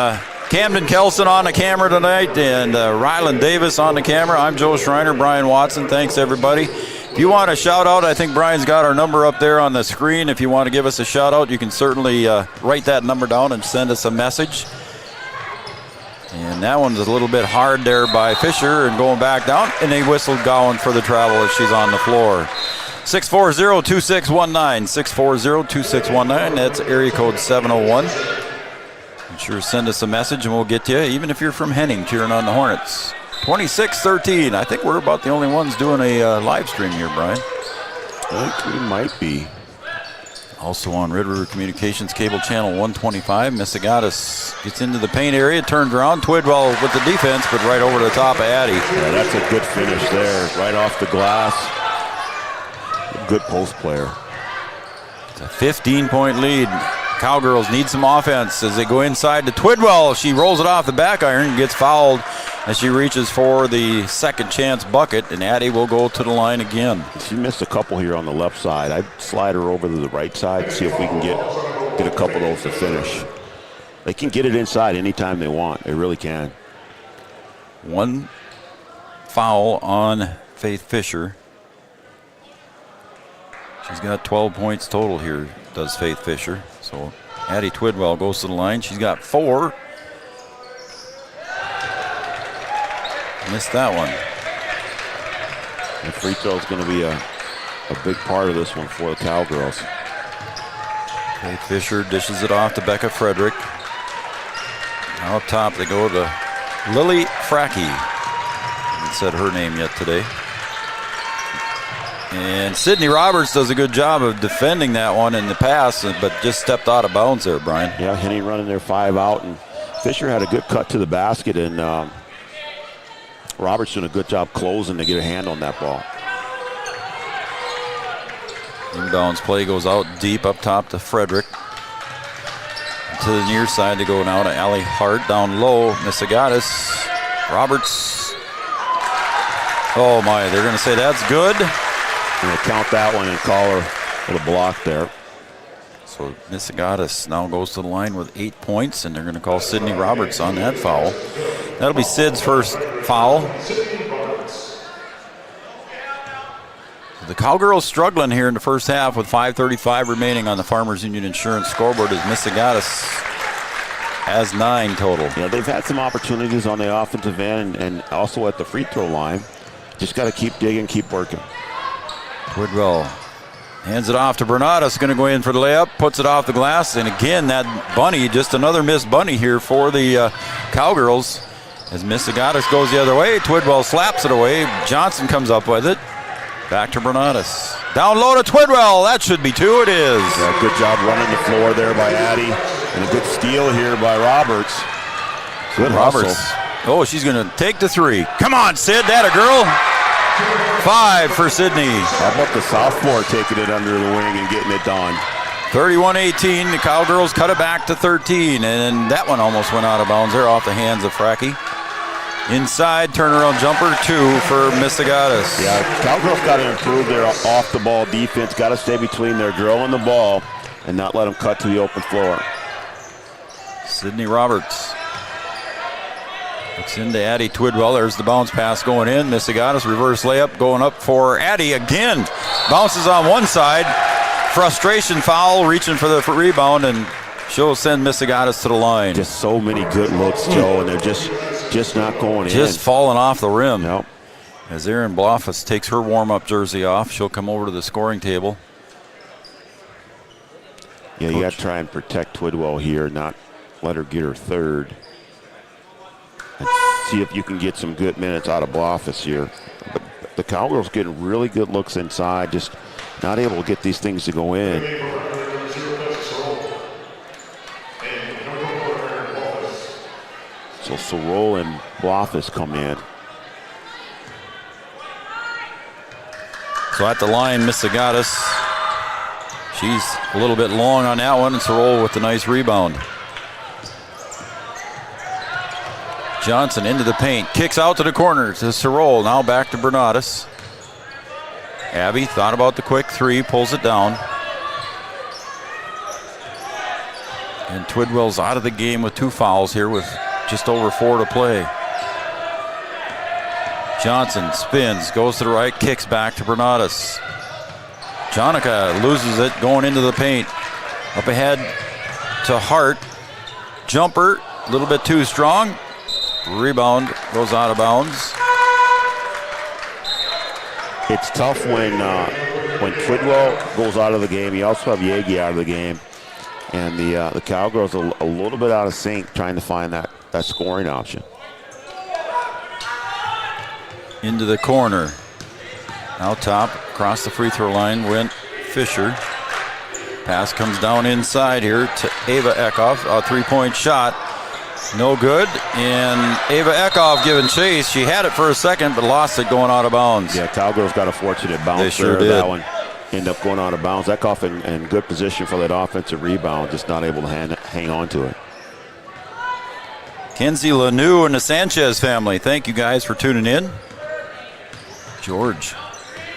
Camden Kelson on the camera tonight, and Ryland Davis on the camera. I'm Joe Schreiner, Brian Watson. Thanks, everybody. If you want a shout-out, I think Brian's got our number up there on the screen. If you want to give us a shout-out, you can certainly write that number down and send us a message. And that one's a little bit hard there by Fisher and going back down, and they whistled Gowan for the travel as she's on the floor. 640-2619, 640-2619. That's area code 701. Sure, send us a message and we'll get you, even if you're from Henning cheering on the Hornets. 26-13. I think we're about the only ones doing a live stream here, Brian. I think we might be. Also on Red River Communications cable channel 125. Missigatis gets into the paint area, turns around. Twidwell with the defense, but right over the top of Addie. Yeah, that's a good finish there, right off the glass. Good post player. It's a 15-point lead. Cowgirls need some offense as they go inside to Twidwell. She rolls it off the back iron and gets fouled as she reaches for the second chance bucket, and Addie will go to the line again. She missed a couple here on the left side. I'd slide her over to the right side and see if we can get a couple of those to finish. They can get it inside anytime they want. They really can. One foul on Faith Fisher. She's got 12 points total here, does Faith Fisher. So Addie Twidwell goes to the line. She's got 4. Missed that one. The free throw is going to be a big part of this one for the Cowgirls. Faith Fisher dishes it off to Becca Frederick. Now up top they go to Lily Frackey. Haven't said her name yet today. And Sydney Roberts does a good job of defending that one in the pass, but just stepped out of bounds there, Brian. Yeah, Henning running their 5 out, and Fisher had a good cut to the basket, and Roberts doing a good job closing to get a hand on that ball. Inbounds play goes out deep up top to Frederick. To the near side to go now to Allie Hart. Down low, Missigatis. Roberts. Oh my, they're going to say that's good. Going to count that one and call her with a block there. So Missigatis now goes to the line with 8 points, and they're going to call Sydney Roberts on that foul. That'll be Sid's first foul. The Cowgirls struggling here in the first half with 5:35 remaining on the Farmers Union Insurance scoreboard as Missigatis has 9 total. Yeah, they've had some opportunities on the offensive end and also at the free throw line. Just got to keep digging, keep working. Twidwell hands it off to Bernadas, going to go in for the layup, puts it off the glass, and again that bunny, just another missed bunny here for the Cowgirls as Missigatis goes the other way. Twidwell slaps it away. Johnson comes up with it. Back to Bernadas. Down low to Twidwell. That should be 2. It is. Yeah, good job running the floor there by Addie. And a good steal here by Roberts. Good Roberts. hustle. Oh, she's going to take the 3. Come on, Sid. That a girl. 5 for Sydney. How about the sophomore taking it under the wing and getting it done? 31-18. The Cowgirls cut it back to 13. And that one almost went out of bounds there off the hands of Fracky. Inside, turnaround jumper, 2 for Missigatis. Yeah, Cowgirls got to improve their off-the-ball defense. Got to stay between their girl and the ball and not let them cut to the open floor. Sydney Roberts looks into Addie Twidwell. There's the bounce pass going in. Missigatis reverse layup going up for Addie again. Bounces on one side. Frustration foul, reaching for the rebound, and she'll send Missigatis to the line. Just so many good looks, Joe, and they're just not going in. Just falling off the rim. Nope. As Erin Blofus takes her warm-up jersey off, she'll come over to the scoring table. Yeah, you got to try and protect Twidwell here, not let her get her 3rd. And see if you can get some good minutes out of Blofus here. But the Cowgirls getting really good looks inside, just not able to get these things to go in. So Sorol and Blofus come in. So at the line, Missigatis. She's a little bit long on that one, and Sorol with the nice rebound. Johnson into the paint, kicks out to the corner to Sorol. Now back to Bernadas. Abby thought about the quick 3, pulls it down. And Twidwell's out of the game with 2 fouls here with just over 4 to play. Johnson spins, goes to the right, kicks back to Bernadas. Jonica loses it going into the paint. Up ahead to Hart. Jumper, a little bit too strong. Rebound goes out of bounds. It's tough when Twidwell goes out of the game. You also have Yagi out of the game. And the Cowgirls are a little bit out of sync trying to find that scoring option. Into the corner. Now top, across the free throw line went Fisher. Pass comes down inside here to Ava Eckhoff. A 3-point shot. No good. And Ava Eckhoff giving chase. She had it for a second, but lost it going out of bounds. Yeah, Cowgirls got a fortunate bounce they sure there. did. That one ended up going out of bounds. Eckhoff in good position for that offensive rebound, just not able to hang on to it. Kenzie Lanou and the Sanchez family, thank you guys for tuning in. George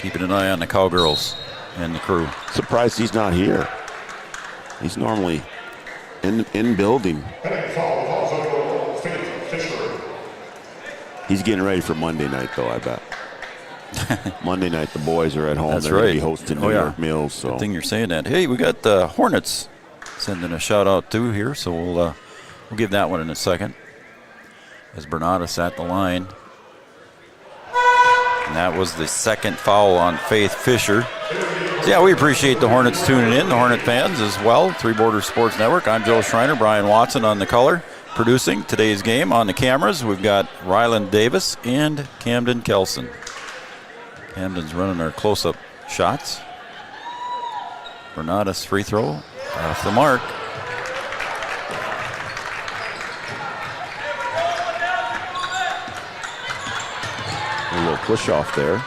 keeping an eye on the Cowgirls and the crew. Surprised he's not here. He's normally in building. He's getting ready for Monday night, though, I bet. Monday night, the boys are at home. That's They're right. going to be hosting New York Mills. So. Good thing you're saying that. Hey, we got the Hornets sending a shout out too here, so we'll give that one in a second. As Bernadas at the line. And that was the second foul on Faith Fisher. So yeah, we appreciate the Hornets tuning in, the Hornet fans as well. Three Borders Sports Network. I'm Joe Schreiner, Brian Watson on the color. Producing today's game on the cameras, we've got Ryland Davis and Camden Kelson. Camden's running our close-up shots. Bernadas free throw off the mark. A little push off there.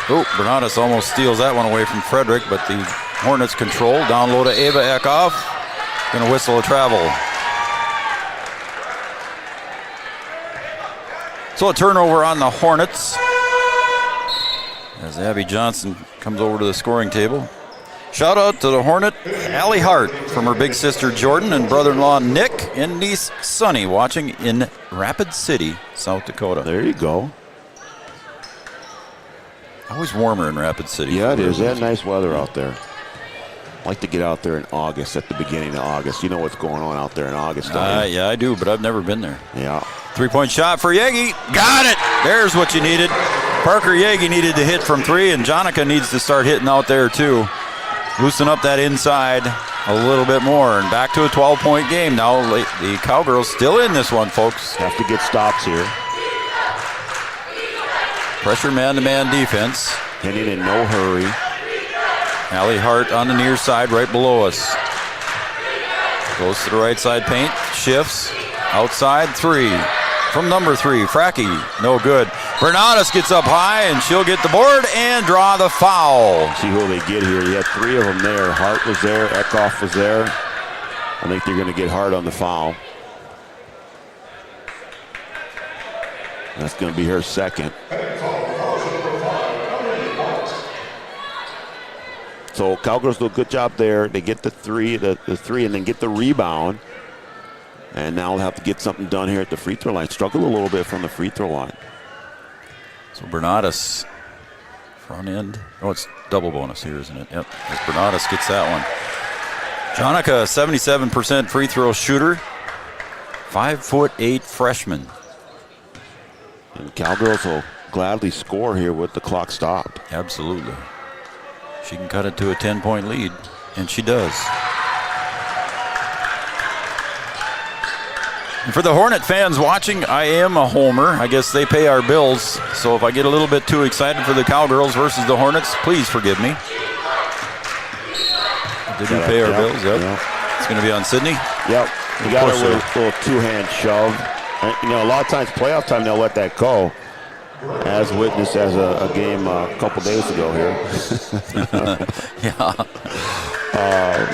Oh, Bernadas almost steals that one away from Frederick, but the Hornets control. Down low to Ava Eckhoff. Gonna whistle a travel. So a turnover on the Hornets as Abby Johnson comes over to the scoring table. Shout out to the Hornet, Allie Hart, from her big sister Jordan and brother-in-law Nick and niece Sunny, watching in Rapid City, South Dakota. There you go. Always warmer in Rapid City. Yeah, it is. They had nice weather out there. I like to get out there in August, at the beginning of August. You know what's going on out there in August, don't you? Yeah, I do, but I've never been there. Yeah. 3-point shot for Yegi. Got it. There's what you needed. Parker Yegi needed to hit from 3, and Jonica needs to start hitting out there too. Loosen up that inside a little bit more, and back to a 12-point game. Now the Cowgirls still in this one, folks. Have to get stops here. Pressure man-to-man defense. Henning in no hurry. Allie Hart on the near side right below us. Goes to the right side paint, shifts, outside 3. From number 3, Fracky, no good. Bernadas gets up high, and she'll get the board and draw the foul. See who they get here. You had 3 of them there. Hart was there, Eckhoff was there. I think they're going to get Hart on the foul. That's going to be her second. So Cowgirls do a good job there. They get the three, and then get the rebound. And now we'll have to get something done here at the free throw line. Struggle a little bit from the free throw line. So Bernadas, front end. Oh, it's double bonus here, isn't it? Yep. As Bernadas gets that one. Jonica, 77% free throw shooter. 5'8" freshman. And Cowgirls will gladly score here with the clock stopped. Absolutely. She can cut it to a 10-point lead, and she does. And for the Hornet fans watching, I am a homer. I guess they pay our bills. So if I get a little bit too excited for the Cowgirls versus the Hornets, please forgive me. Did we pay our bills? Yep. It's going to be on Sydney? Yep. You got it with a little two-hand shove. You know, a lot of times playoff time, they'll let that go. As witnessed as a game a couple days ago here. Yeah.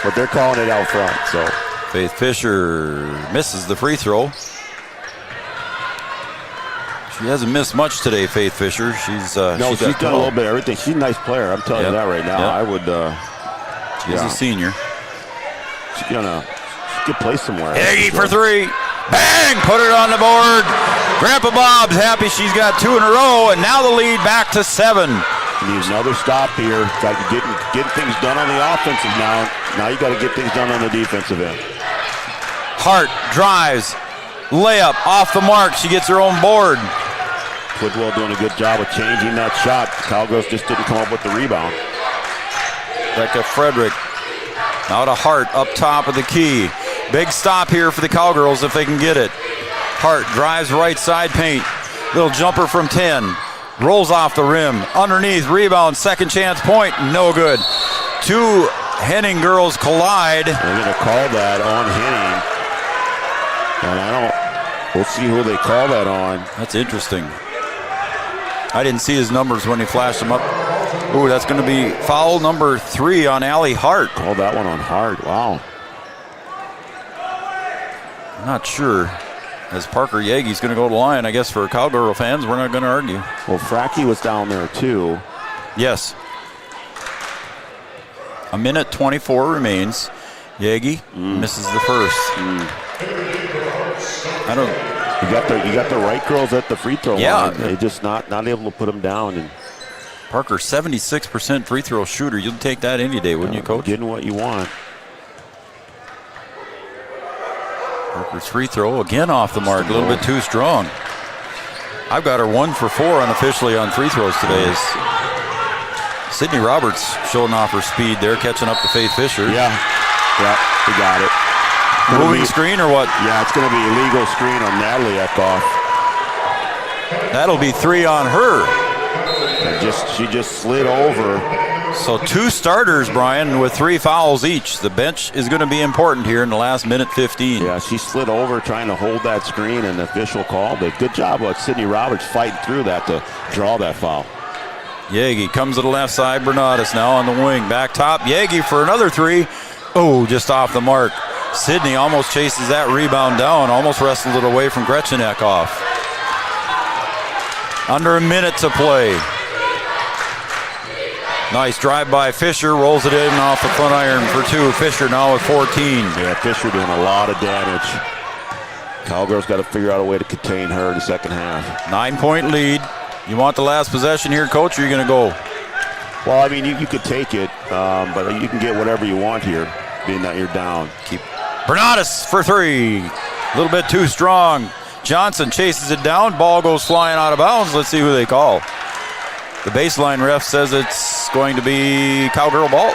But they're calling it out front, so. Faith Fisher misses the free throw. She hasn't missed much today, Faith Fisher. She's done a little bit of everything. She's a nice player. I'm telling you that right now. Yep. I would. She's a senior. She could play somewhere. Hagee for 3. Bang! Put it on the board. Grandpa Bob's happy she's got 2 in a row, and now the lead back to 7. Needs another stop here. Got to get things done on the offensive now. Now you got to get things done on the defensive end. Hart drives, layup off the mark. She gets her own board. Twidwell doing a good job of changing that shot. Cowgirls just didn't come up with the rebound. Becca Frederick now to Hart up top of the key. Big stop here for the Cowgirls if they can get it. Hart drives right side paint. Little jumper from 10. Rolls off the rim. Underneath, rebound, second chance point. No good. 2 Henning girls collide. They're going to call that on Henning. And we'll see who they call that on. That's interesting. I didn't see his numbers when he flashed them up. Ooh, that's going to be foul number 3 on Allie Hart. Called that one on Hart. Wow. I'm not sure. As Parker Yeage's going to go to the line, I guess for Cowgirl fans, we're not going to argue. Well, Fracky was down there too. Yes. A minute 24 remains. Yeage misses the first. I don't. You got the right girls at the free throw line. They just not able to put them down. And Parker, 76% free throw shooter. You'd take that any day, wouldn't you, Coach? Getting what you want. Parker's free throw again off the mark, a little bit too strong. I've got her 1 for 4 unofficially on free throws today. Is Sydney Roberts showing off her speed there, catching up to Faith Fisher. Yeah, we got it. Moving screen or what? Yeah, it's going to be illegal screen on Natalie Eckhoff. That'll be 3 on her. She just slid over. So 2 starters, Brian, with 3 fouls each. The bench is going to be important here in the last minute 15. Yeah, she slid over trying to hold that screen, and the official called it. Good job of Sydney Roberts fighting through that to draw that foul. Yeage comes to the left side. Bernadas now on the wing. Back top. Yeage for another 3. Oh, just off the mark. Sydney almost chases that rebound down. Almost wrestled it away from Gretchen Eckhoff. Under a minute to play. Nice drive by Fisher. Rolls it in off the front iron for 2. Fisher now with 14. Yeah, Fisher doing a lot of damage. Cowgirls got to figure out a way to contain her in the second half. 9-point lead. You want the last possession here, Coach, or are you going to go? Well, I mean, you could take it, but you can get whatever you want here, being that you're down. Bernatus for three. A little bit too strong. Johnson chases it down. Ball goes flying out of bounds. Let's see who they call. The baseline ref says it's going to be Cowgirl ball.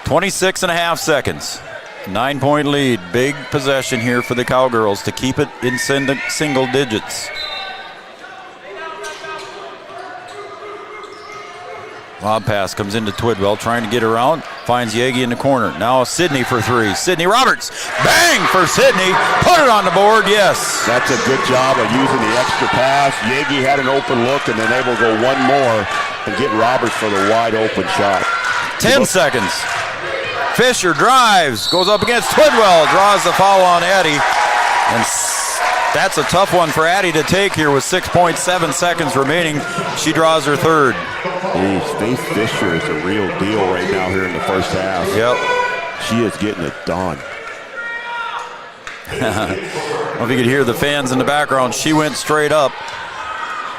26 and a half seconds. 9-point lead. Big possession here for the Cowgirls to keep it in single digits. Lob pass comes into Twidwell, trying to get around. Finds Yagi in the corner. Now Sidney for three. Sidney Roberts. Bang for Sidney. Put it on the board, yes. That's a good job of using the extra pass. Yagi had an open look and then able to go one more and get Roberts for the wide open shot. 10 seconds. Fisher drives. Goes up against Twidwell. Draws the foul on Addie. And that's a tough one for Addie to take here with 6.7 seconds remaining. She draws her third. Faith Fisher is a real deal right now here in the first half. Yep. She is getting it done. I don't know if you could hear the fans in the background. She went straight up.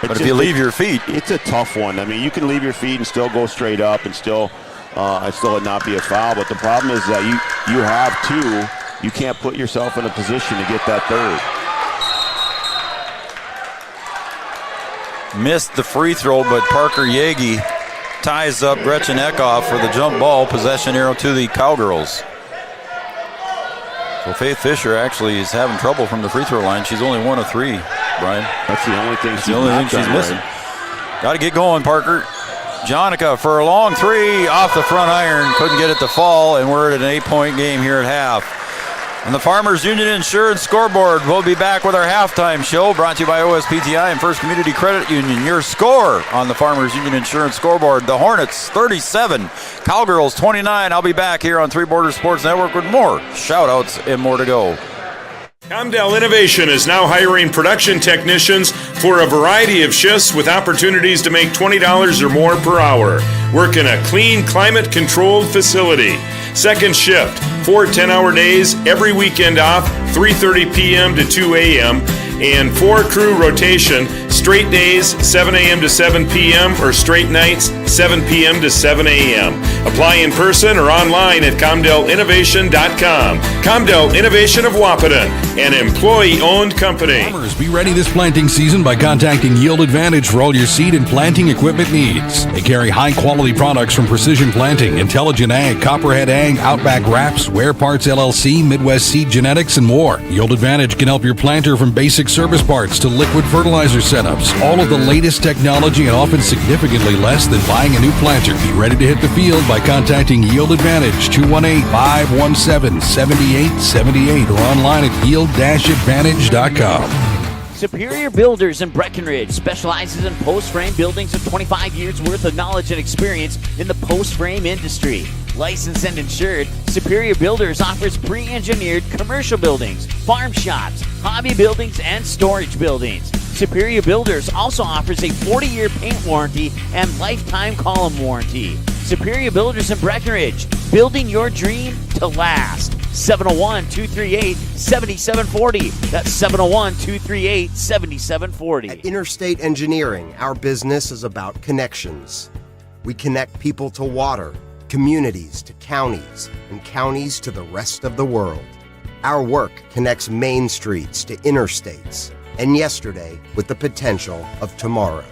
But if you leave your feet. It's a tough one. I mean, you can leave your feet and still go straight up and still not be a foul. But the problem is that you have two. You can't put yourself in a position to get that third. Missed the free throw, but Parker Yagi ties up Gretchen Eckhoff for the jump ball. Possession arrow to the Cowgirls. So Faith Fisher actually is having trouble from the free throw line. She's only 1 of 3, Brian. That's the only thing she's missing. Got to get going, Parker. Jonica for a long three off the front iron. Couldn't get it to fall, and we're at an 8-point game here at half. And the Farmers Union Insurance Scoreboard. We'll be back with our halftime show, brought to you by OSPTI and First Community Credit Union. Your score on the Farmers Union Insurance Scoreboard: the Hornets 37, Cowgirls 29. I'll be back here on Three Borders Sports Network with more shout-outs and more to go. Comdell Innovation is now hiring production technicians for a variety of shifts with opportunities to make $20 or more per hour. Work in a clean, climate-controlled facility. Second shift, 4 10-hour days, every weekend off, 3:30 p.m. to 2 a.m., and 4-crew rotation, straight days, 7 a.m. to 7 p.m., or straight nights, 7 p.m. to 7 a.m. Apply in person or online at ComdellInnovation.com. Comdell Innovation of Wahpeton, an employee-owned company. Farmers, be ready this planting season by contacting Yield Advantage for all your seed and planting equipment needs. They carry high-quality products from Precision Planting, Intelligent Ag, Copperhead Ag, Outback Wraps, Ware Parts LLC, Midwest Seed Genetics, and more. Yield Advantage can help your planter from basic service parts to liquid fertilizer setups. All of the latest technology and often significantly less than buying a new planter. Be ready to hit the field by contacting Yield Advantage 218-517-7878 or online at yield-advantage.com. Superior Builders in Breckenridge specializes in post-frame buildings with 25 years worth of knowledge and experience in the post-frame industry. Licensed and insured, Superior Builders offers pre-engineered commercial buildings, farm shops, hobby buildings, and storage buildings. Superior Builders also offers a 40-year paint warranty and lifetime column warranty. Superior Builders in Breckenridge, building your dream to last. 701-238-7740. That's 701-238-7740. At Interstate Engineering, our business is about connections. We connect people to water, communities to counties, and counties to the rest of the world. Our work connects main streets to interstates, and yesterday with the potential of tomorrow.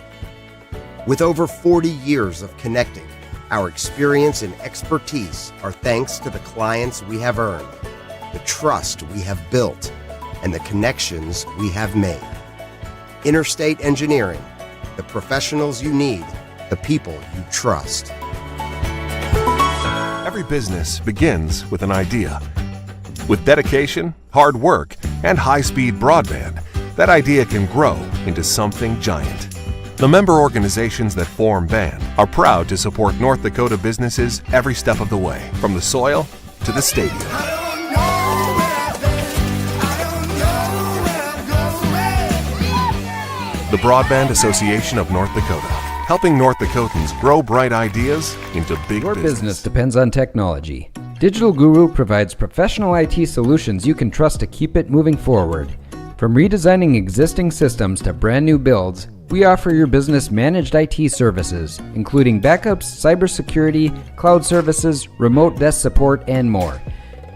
With over 40 years of connecting, our experience and expertise are thanks to the clients we have earned, the trust we have built, and the connections we have made. Interstate Engineering, the professionals you need, the people you trust. Every business begins with an idea. With dedication, hard work, and high-speed broadband, that idea can grow into something giant. The member organizations that form BAND are proud to support North Dakota businesses every step of the way, from the soil to the stadium. The Broadband Association of North Dakota, helping North Dakotans grow bright ideas into big business. Your business depends on technology. Digital Guru provides professional IT solutions you can trust to keep it moving forward. From redesigning existing systems to brand new builds, We offer your business managed IT services, including backups, cybersecurity, cloud services, remote desk support, and more.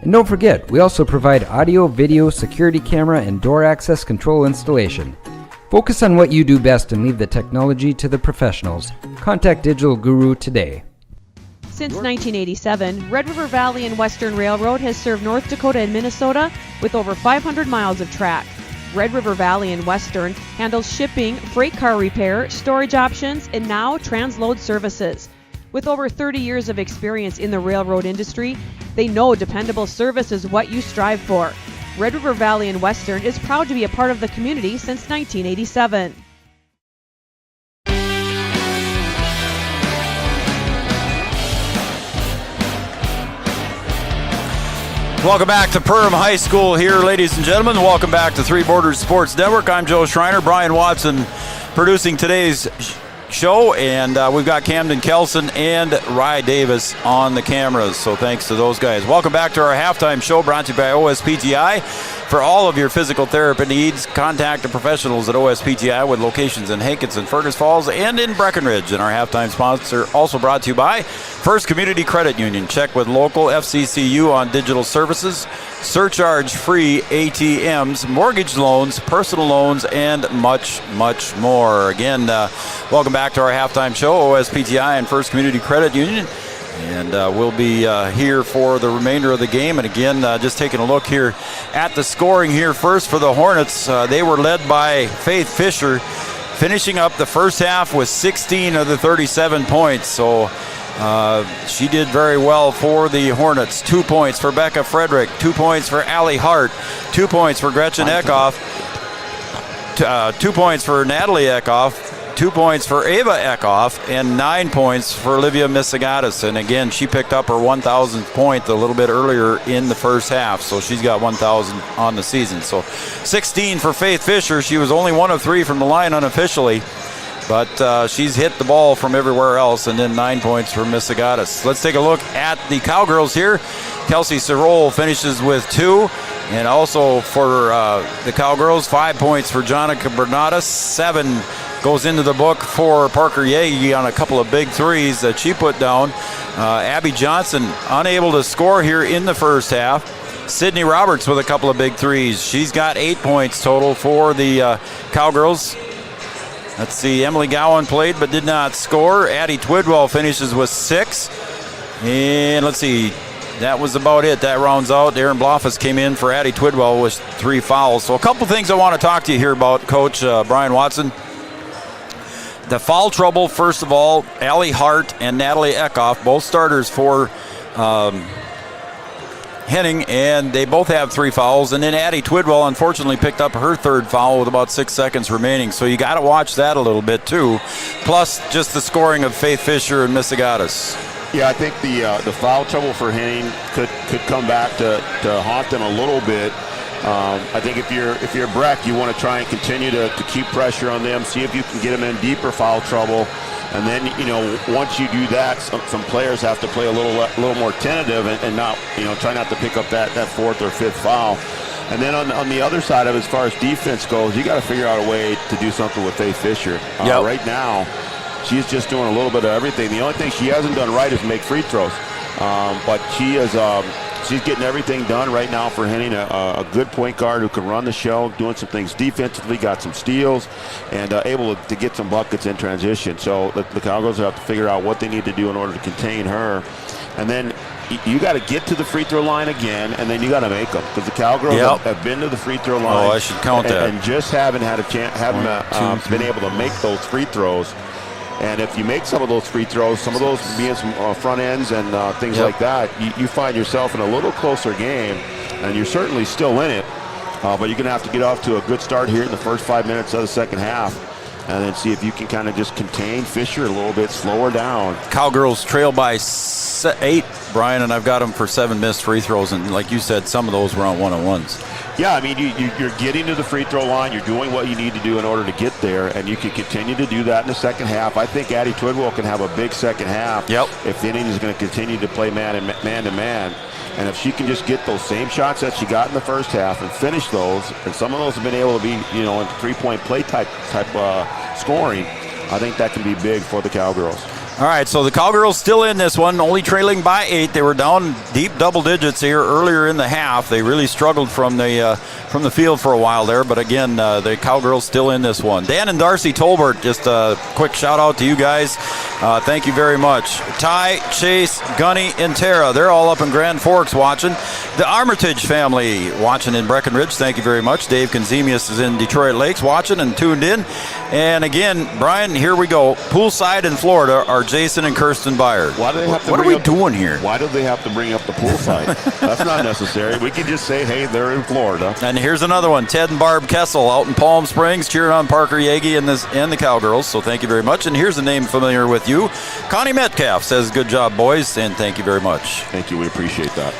And don't forget, we also provide audio, video, security camera, and door access control installation. Focus on what you do best and leave the technology to the professionals. Contact Digital Guru today. Since 1987, Red River Valley and Western Railroad has served North Dakota and Minnesota with over 500 miles of track. Red River Valley and Western handles shipping, freight car repair, storage options, and now transload services. With over 30 years of experience in the railroad industry, they know dependable service is what you strive for. Red River Valley and Western is proud to be a part of the community since 1987. Welcome back to Perham High School here, ladies and gentlemen. Welcome back to Three Borders Sports Network. I'm Joe Schreiner. Brian Watson producing today's show, and we've got Camden Kelson and Rye Davis on the cameras, so thanks to those guys. Welcome back to our halftime show brought to you by OSPTI. For all of your physical therapy needs, contact the professionals at OSPTI with locations in Hankinson, Fergus Falls, and in Breckenridge. And our halftime sponsor also brought to you by First Community Credit Union. Check with local FCCU on digital services, surcharge-free ATMs, mortgage loans, personal loans, and much, much more. Again, welcome back to our halftime show, OSPTI and First Community Credit Union. And we'll be here for the remainder of the game. And again, just taking a look here at the scoring here first for the Hornets. They were led by Faith Fisher, finishing up the first half with 16 of the 37 points. So she did very well for the Hornets. 2 points for Becca Frederick, 2 points for Allie Hart, 2 points for Gretchen Eckhoff, 2 points for Natalie Eckhoff, 2 points for Ava Eckhoff, and 9 points for Olivia Misagatis. And again, she picked up her 1,000th point a little bit earlier in the first half, so she's got 1,000 on the season. So 16 for Faith Fisher. She was only 1 of 3 from the line unofficially, but she's hit the ball from everywhere else, and then 9 points for Misagatis. Let's take a look at the Cowgirls here. Kelsey Sirol finishes with 2. And also for the Cowgirls, 5 points for Jonica Bernadas, 7 goes into the book for Parker Yagi on a couple of big threes that she put down. Abby Johnson unable to score here in the first half. Sydney Roberts with a couple of big threes. She's got 8 points total for the Cowgirls. Let's see, Emily Gowan played but did not score. Addie Twidwell finishes with 6. And let's see, that was about it. That rounds out. Aaron Bloffus came in for Addie Twidwell with 3 fouls. So a couple things I want to talk to you here about, Coach Brian Watson. The foul trouble, first of all, Allie Hart and Natalie Eckhoff, both starters for Henning, and they both have 3 fouls. And then Addie Twidwell, unfortunately, picked up her 3rd foul with about 6 seconds remaining. So you got to watch that a little bit, too. Plus, just the scoring of Faith Fisher and Misagatis. Yeah, I think the foul trouble for Henning could come back to haunt them a little bit. I think if you're Breck, you want to try and continue to keep pressure on them, see if you can get them in deeper foul trouble, and then once you do that, some players have to play a little more tentative and not try not to pick up that 4th or 5th foul. And then on the other side of it, as far as defense goes, you got to figure out a way to do something with Faith Fisher. Right now, she's just doing a little bit of everything. The only thing she hasn't done right is make free throws, but she is. She's getting everything done right now for Henning, a good point guard who can run the show, doing some things defensively, got some steals, and able to get some buckets in transition. So the Cowgirls have to figure out what they need to do in order to contain her. And then you got to get to the free throw line again, and then you got to make them. Because the Cowgirls have been to the free throw line. Oh, I should count that. And just haven't had a chance, been able to make those free throws. And if you make some of those free throws, some of those being some front ends and things like that, you find yourself in a little closer game, and you're certainly still in it. But you're going to have to get off to a good start here in the first 5 minutes of the second half, and then see if you can kind of just contain Fisher a little bit, slow her down. Cowgirls trail by 8, Brian, and I've got them for 7 missed free throws, and like you said, some of those were on one-on-ones. Yeah, I mean, you're getting to the free throw line. You're doing what you need to do in order to get there, and you can continue to do that in the second half. I think Addie Twidwell can have a big second half if Henning is going to continue to play man-to-man. And if she can just get those same shots that she got in the first half and finish those, and some of those have been able to be, in 3-point play type scoring, I think that can be big for the Cowgirls. All right, so the Cowgirls still in this one, only trailing by 8. They were down deep double digits here earlier in the half. They really struggled from the field for a while there, but again, the Cowgirls still in this one. Dan and Darcy Tolbert, just a quick shout out to you guys. Thank you very much. Ty, Chase, Gunny, and Tara, they're all up in Grand Forks watching. The Armitage family watching in Breckenridge, thank you very much. Dave Konzemius is in Detroit Lakes watching and tuned in. And again, Brian, here we go. Poolside in Florida are Jason and Kirsten Byard. Why do they have to what are we doing here? Why do they have to bring up the poolside? That's not necessary. We can just say, hey, they're in Florida. And here's another one. Ted and Barb Kessel out in Palm Springs cheering on Parker Yagi and the Cowgirls. So thank you very much. And here's a name familiar with you. Connie Metcalf says, good job, boys, and thank you very much. Thank you. We appreciate that.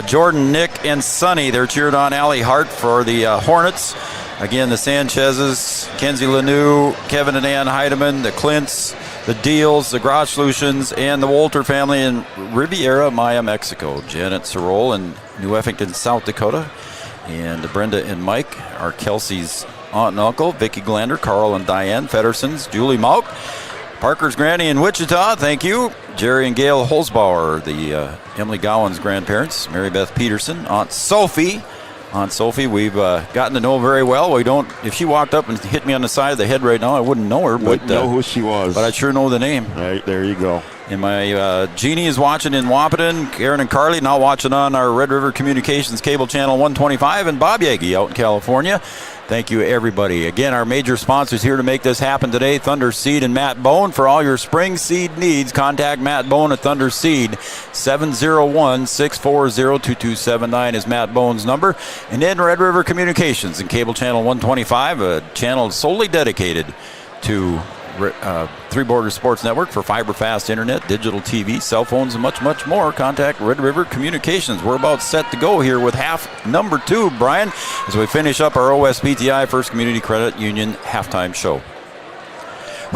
Jordan, Nick, and Sonny, they're cheering on Allie Hart for the Hornets. Again, the Sanchez's, Kenzie Lanou, Kevin and Ann Heidemann, the Clints, the Deals, the Grosh Solutions, and the Wolter family in Riviera Maya, Mexico. Janet Sorol in New Effington, South Dakota. And Brenda and Mike are Kelsey's aunt and uncle. Vicki Glander, Carl and Diane Feddersons, Julie Mauk, Parker's granny in Wichita, thank you. Jerry and Gail Holzbauer, the Emily Gowan's grandparents. Mary Beth Peterson, Aunt Sophie, we've gotten to know very well. We don't. If she walked up and hit me on the side of the head right now, I wouldn't know her. Wouldn't know who she was. But I sure know the name. Right, there you go. And my Jeannie is watching in Wapaton. Karen and Carly now watching on our Red River Communications cable channel 125. And Bob Yagi out in California. Thank you, everybody. Again, our major sponsors here to make this happen today, Thunder Seed and Matt Bone. For all your spring seed needs, contact Matt Bone at Thunder Seed. 701-640-2279 is Matt Bone's number. And then Red River Communications and cable channel 125, a channel solely dedicated to Three Borders Sports Network for fiber-fast internet, digital TV, cell phones, and much, much more. Contact Red River Communications. We're about set to go here with half number 2, Brian, as we finish up our OSPTI First Community Credit Union halftime show.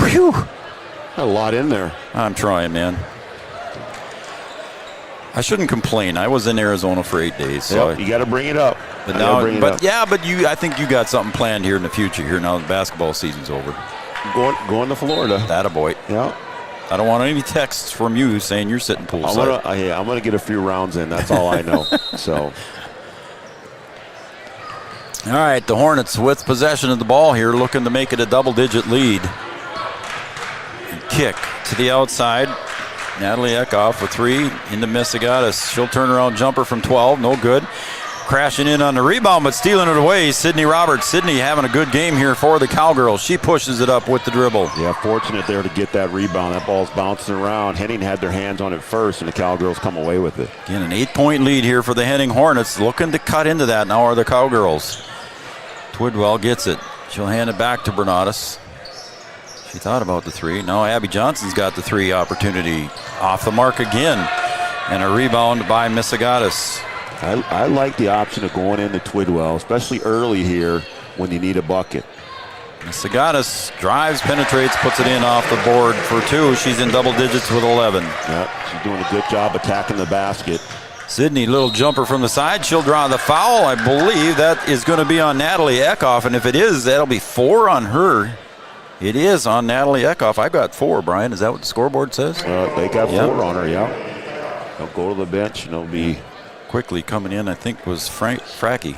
Whew! A lot in there. I'm trying, man. I shouldn't complain. I was in Arizona for 8 days. So you got to bring it up. But I think you got something planned here in the future. Here now, the basketball season's over. Going to Florida. Attaboy. Yeah. I don't want any texts from you saying you're sitting poolside. I'm gonna get a few rounds in. That's all I know. So. All right, the Hornets with possession of the ball here, looking to make it a double-digit lead. And kick to the outside. Natalie Eckhoff with 3 into Missigatis. She'll turn around jumper from 12, no good. Crashing in on the rebound, but stealing it away, Sydney Roberts. Sydney having a good game here for the Cowgirls. She pushes it up with the dribble. Yeah, fortunate there to get that rebound. That ball's bouncing around. Henning had their hands on it first, and the Cowgirls come away with it. Again, an 8-point lead here for the Henning Hornets. Looking to cut into that now are the Cowgirls. Twidwell gets it. She'll hand it back to Bernatus. She thought about the 3. Now Abby Johnson's got the 3 opportunity. Off the mark again. And a rebound by Missigatis. I like the option of going into Twidwell, especially early here when you need a bucket. Missigatis drives, penetrates, puts it in off the board for 2. She's in double digits with 11. Yep, she's doing a good job attacking the basket. Sydney, little jumper from the side. She'll draw the foul. I believe that is going to be on Natalie Eckhoff, and if it is, that'll be 4 on her. It is on Natalie Eckhoff. I've got 4, Brian. Is that what the scoreboard says? They got 4 on her, yeah. They'll go to the bench, and it'll be... Quickly coming in, I think, was Fracky.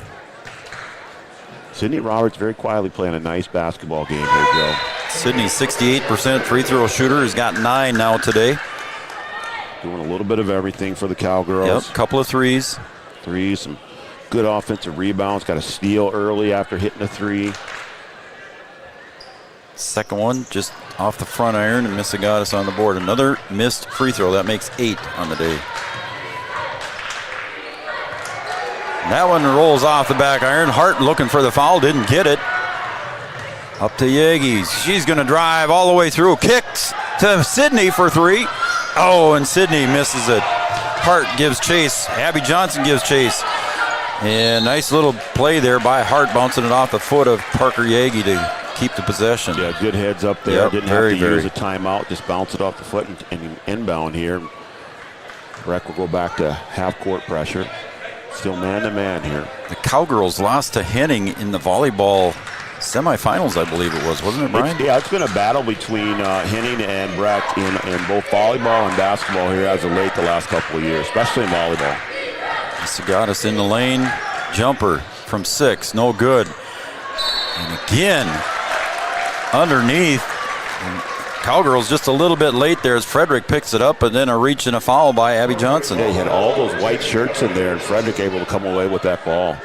Sydney Roberts very quietly playing a nice basketball game here, Joe. Sydney, 68% free throw shooter, has got 9 now today. Doing a little bit of everything for the Cowgirls. Yep, couple of threes. Some good offensive rebounds. Got a steal early after hitting a 3. Second one just off the front iron, and Missigatis on the board. Another missed free throw. That makes 8 on the day. That one rolls off the back iron. Hart looking for the foul, didn't get it. Up to Yagis. She's going to drive all the way through. Kicks to Sydney for 3. Oh, and Sydney misses it. Hart gives chase. Abby Johnson gives chase. And nice little play there by Hart, bouncing it off the foot of Parker Yagi to keep the possession. Yeah, good heads up there. Yep, Didn't have to use a timeout. Just bounce it off the foot and inbound here. Breck will go back to half-court pressure. Still man-to-man here. The Cowgirls lost to Henning in the volleyball Semifinals, I believe it was, wasn't it, Brian? It's been a battle between Henning and Breck in both volleyball and basketball here as of late the last couple of years, especially in volleyball. Misagatis in the lane. Jumper from 6, no good. And again, underneath. And Cowgirls just a little bit late there as Frederick picks it up, and then a reach and a foul by Abby Johnson. Yeah, he had all those white shirts in there, and Frederick able to come away with that ball.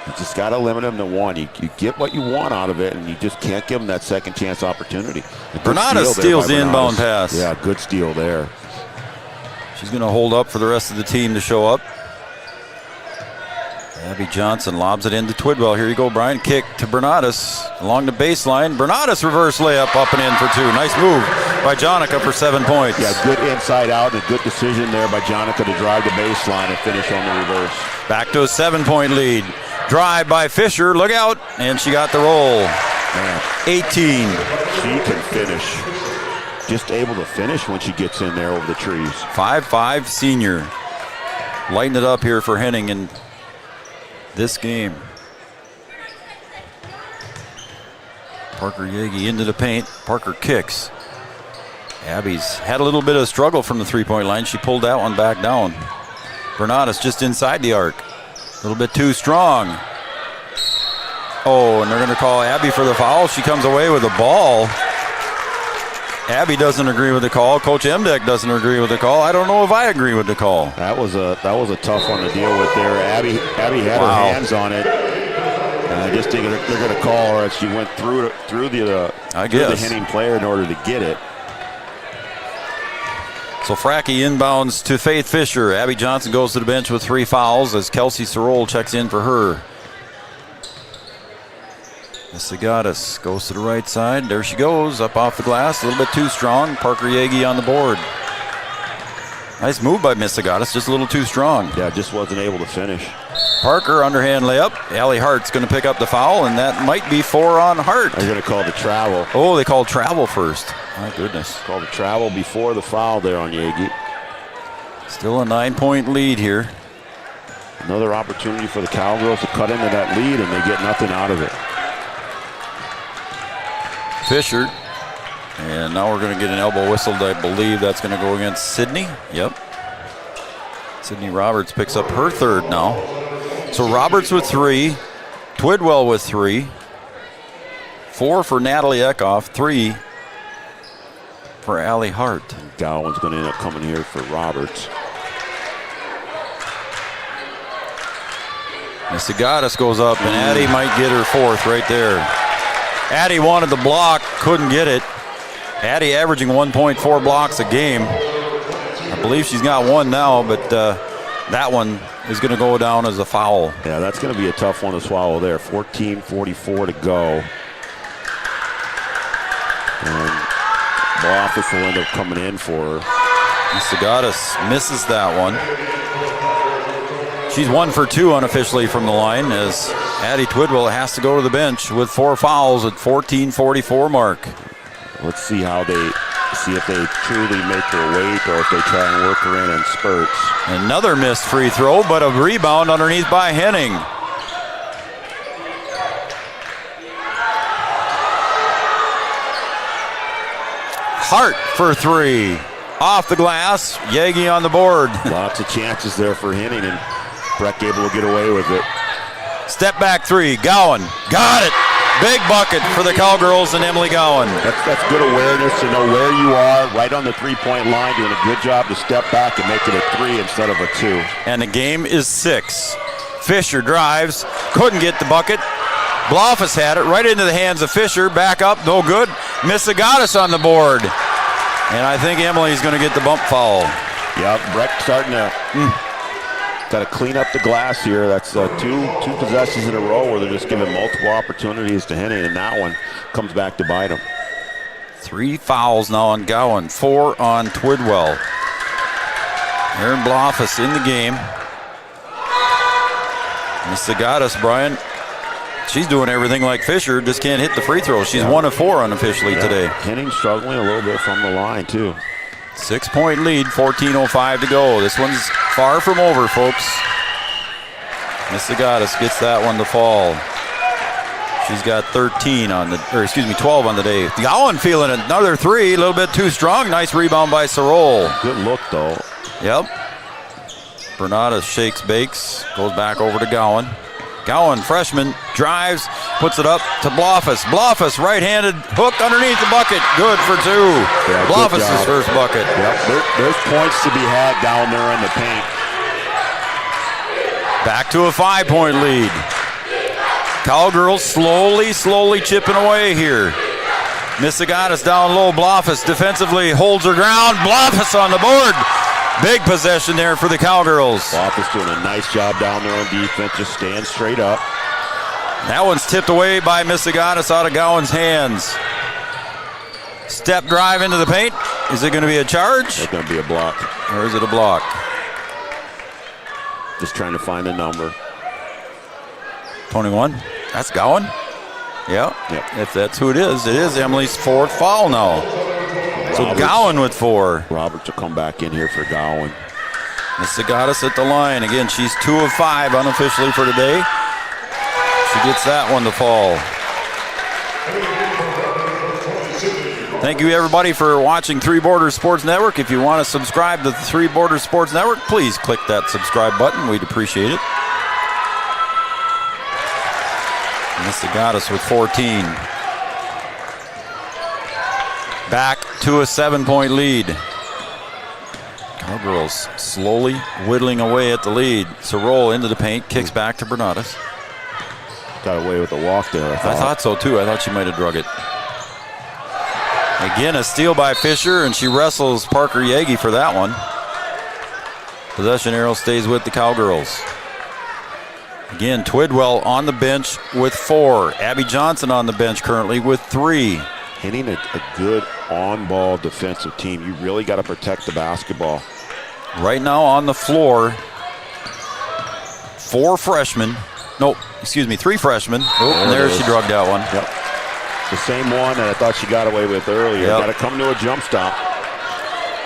You just got to limit him to one. You get what you want out of it, and you just can't give him that second chance opportunity. Bernada steals the inbound pass. Yeah, good steal there. She's going to hold up for the rest of the team to show up. Abby Johnson lobs it into Twidwell. Here you go, Brian. Kick to Bernadas along the baseline. Bernadas reverse layup up and in for 2. Nice move by Jonica for 7 points. Yeah, good inside out and a good decision there by Jonica to drive the baseline and finish on the reverse. Back to a 7-point lead. Drive by Fisher. Look out. And she got the roll. Man, 18. She can finish. Just able to finish when she gets in there over the trees. 5'5" senior. Lighten it up here for Henning in this game. Parker Yagi into the paint. Parker kicks. Abby's had a little bit of struggle from the 3-point line. She pulled that one back down. Bernadas just inside the arc. A little bit too strong. Oh, and they're going to call Abby for the foul. She comes away with the ball. Abby doesn't agree with the call. Coach Emdeck doesn't agree with the call. I don't know if I agree with the call. That was a tough one to deal with there. Abby had her hands on it, and I just think they're going to call her as she went through the Henning player in order to get it. So Fracke inbounds to Faith Fisher. Abby Johnson goes to the bench with 3 fouls as Kelsey Sorol checks in for her. Misagatis goes to the right side. There she goes, up off the glass. A little bit too strong. Parker Yagi on the board. Nice move by Misagatis, just a little too strong. Yeah, just wasn't able to finish. Parker, underhand layup. Allie Hart's going to pick up the foul, and that might be 4 on Hart. They're going to call the travel. Oh, they called travel first. My goodness. Called the travel before the foul there on Yagi. Still a 9-point lead here. Another opportunity for the Cowgirls to cut into that lead, and they get nothing out of it. Fisher, and now we're going to get an elbow whistled. I believe that's going to go against Sydney. Yep. Sydney Roberts picks up her 3rd now. So Roberts with 3, Twidwell with 3, 4 for Natalie Eckhoff, 3 for Allie Hart. Gowan's going to end up coming here for Roberts. Misagatis goes up, and Addie might get her 4th right there. Addie wanted the block, couldn't get it. Addie averaging 1.4 blocks a game. I believe she's got 1 now, but that one is going to go down as a foul. Yeah, that's going to be a tough one to swallow there. 14:44 to go. And Bloffus will end up coming in for her. Misagatis misses that one. She's 1 for 2 unofficially from the line as Addie Twidwell has to go to the bench with 4 fouls at 14:44 mark. Let's see if they truly make her wait or if they try and work her in spurts. Another missed free throw, but a rebound underneath by Henning. Hart for 3. Off the glass, Yagi on the board. Lots of chances there for Henning, and Breck able to get away with it. Step back 3, Gowan, got it. Big bucket for the Cowgirls and Emily Gowan. That's good awareness to know where you are, right on the 3-point line, doing a good job to step back and make it a 3 instead of a 2. And the game is 6. Fisher drives, couldn't get the bucket. Bloffus had it right into the hands of Fisher, back up, no good. Misagatis on the board. And I think Emily's going to get the bump foul. Yep, Breck starting to got to clean up the glass here. That's two possessions in a row where they're just giving multiple opportunities to Henning, and that one comes back to bite them. 3 fouls now on Gowan, 4 on Twidwell. Aaron Bloffus in the game. Misagatis, Brian, she's doing everything like Fisher, just can't hit the free throw. She's 1 of 4 unofficially today. Henning struggling a little bit from the line, too. 6-point lead, 14:05 to go. This one's far from over, folks. Misagatis gets that one to fall. She's got 12 on the day. Gowan feeling another three, a little bit too strong. Nice rebound by Sorol. Good look, though. Yep. Bernada shakes, bakes, goes back over to Gowan. Gowan, freshman, drives, puts it up to Blofus. Blofus, right-handed, hook underneath the bucket. Good for two. Yeah, Blofus' first bucket. Yep, there's points to be had down there in the paint. Back to a 5-point lead. Cowgirls slowly chipping away here. Missigatis down low. Blofus defensively holds her ground. Blofus on the board. Big possession there for the Cowgirls. Blofus doing a nice job down there on defense, just staying straight up. That one's tipped away by Missigatis out of Gowan's hands. Step drive into the paint. Is it going to be a charge? It's going to be a block. Or is it a block? Just trying to find the number. 21. That's Gowan? Yeah. Yep. If that's who it is Emily's fourth foul now. So Gowan with 4. Roberts will come back in here for Gowan. Missigatis at the line. Again, she's 2 of 5 unofficially for today. She gets that one to fall. Thank you, everybody, for watching Three Borders Sports Network. If you want to subscribe to the Three Borders Sports Network, please click that subscribe button. We'd appreciate it. Missigatis with 14. Back to a 7-point lead. Cowgirls slowly whittling away at the lead. Sorol into the paint, kicks back to Bernadas. Got away with the walk there, I thought so, too. I thought she might have drug it. Again, a steal by Fisher, and she wrestles Parker Yagi for that one. Possession arrow stays with the Cowgirls. Again, Twidwell on the bench with 4. Abby Johnson on the bench currently with 3. Henning, a good on-ball defensive team. You really got to protect the basketball. Right now on the floor, 3 freshmen. Oh, and there she drugged that one. Yep. The same one that I thought she got away with earlier. Yep. Got to come to a jump stop.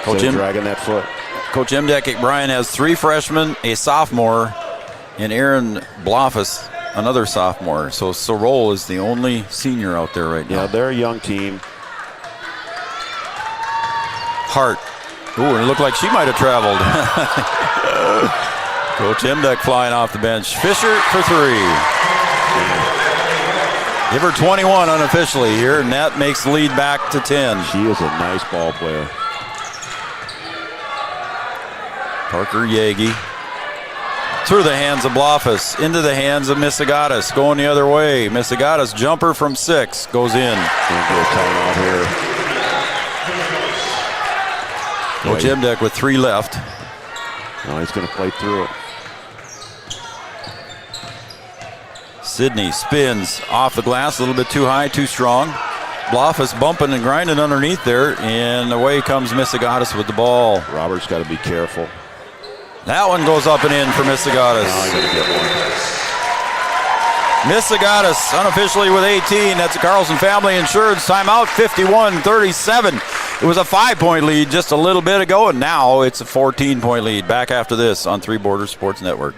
Coach dragging that foot. Coach Imdek Bryan has 3 freshmen, a sophomore, and Aaron Blofus, another sophomore. So Sorol is the only senior out there right now. Yeah, they're a young team. Hart. Ooh, it looked like she might have traveled. Coach Imdek flying off the bench. Fisher for 3. Give her 21 unofficially here, and that makes the lead back to 10. She is a nice ball player. Parker Yagi. Through the hands of Blofus, into the hands of Missigatis, going the other way. Missigatis jumper from 6, goes in. Timeout here. Coach Imdek with 3 left. No, he's going to play through it. Sydney spins off the glass, a little bit too high, too strong. Blofus bumping and grinding underneath there, and away comes Missigatis with the ball. Roberts got to be careful. That one goes up and in for Missigatis. Missigatis unofficially with 18. That's a Carlson Family Insurance timeout, 51-37. It was a 5-point lead just a little bit ago, and now it's a 14-point lead. Back after this on Three Borders Sports Network.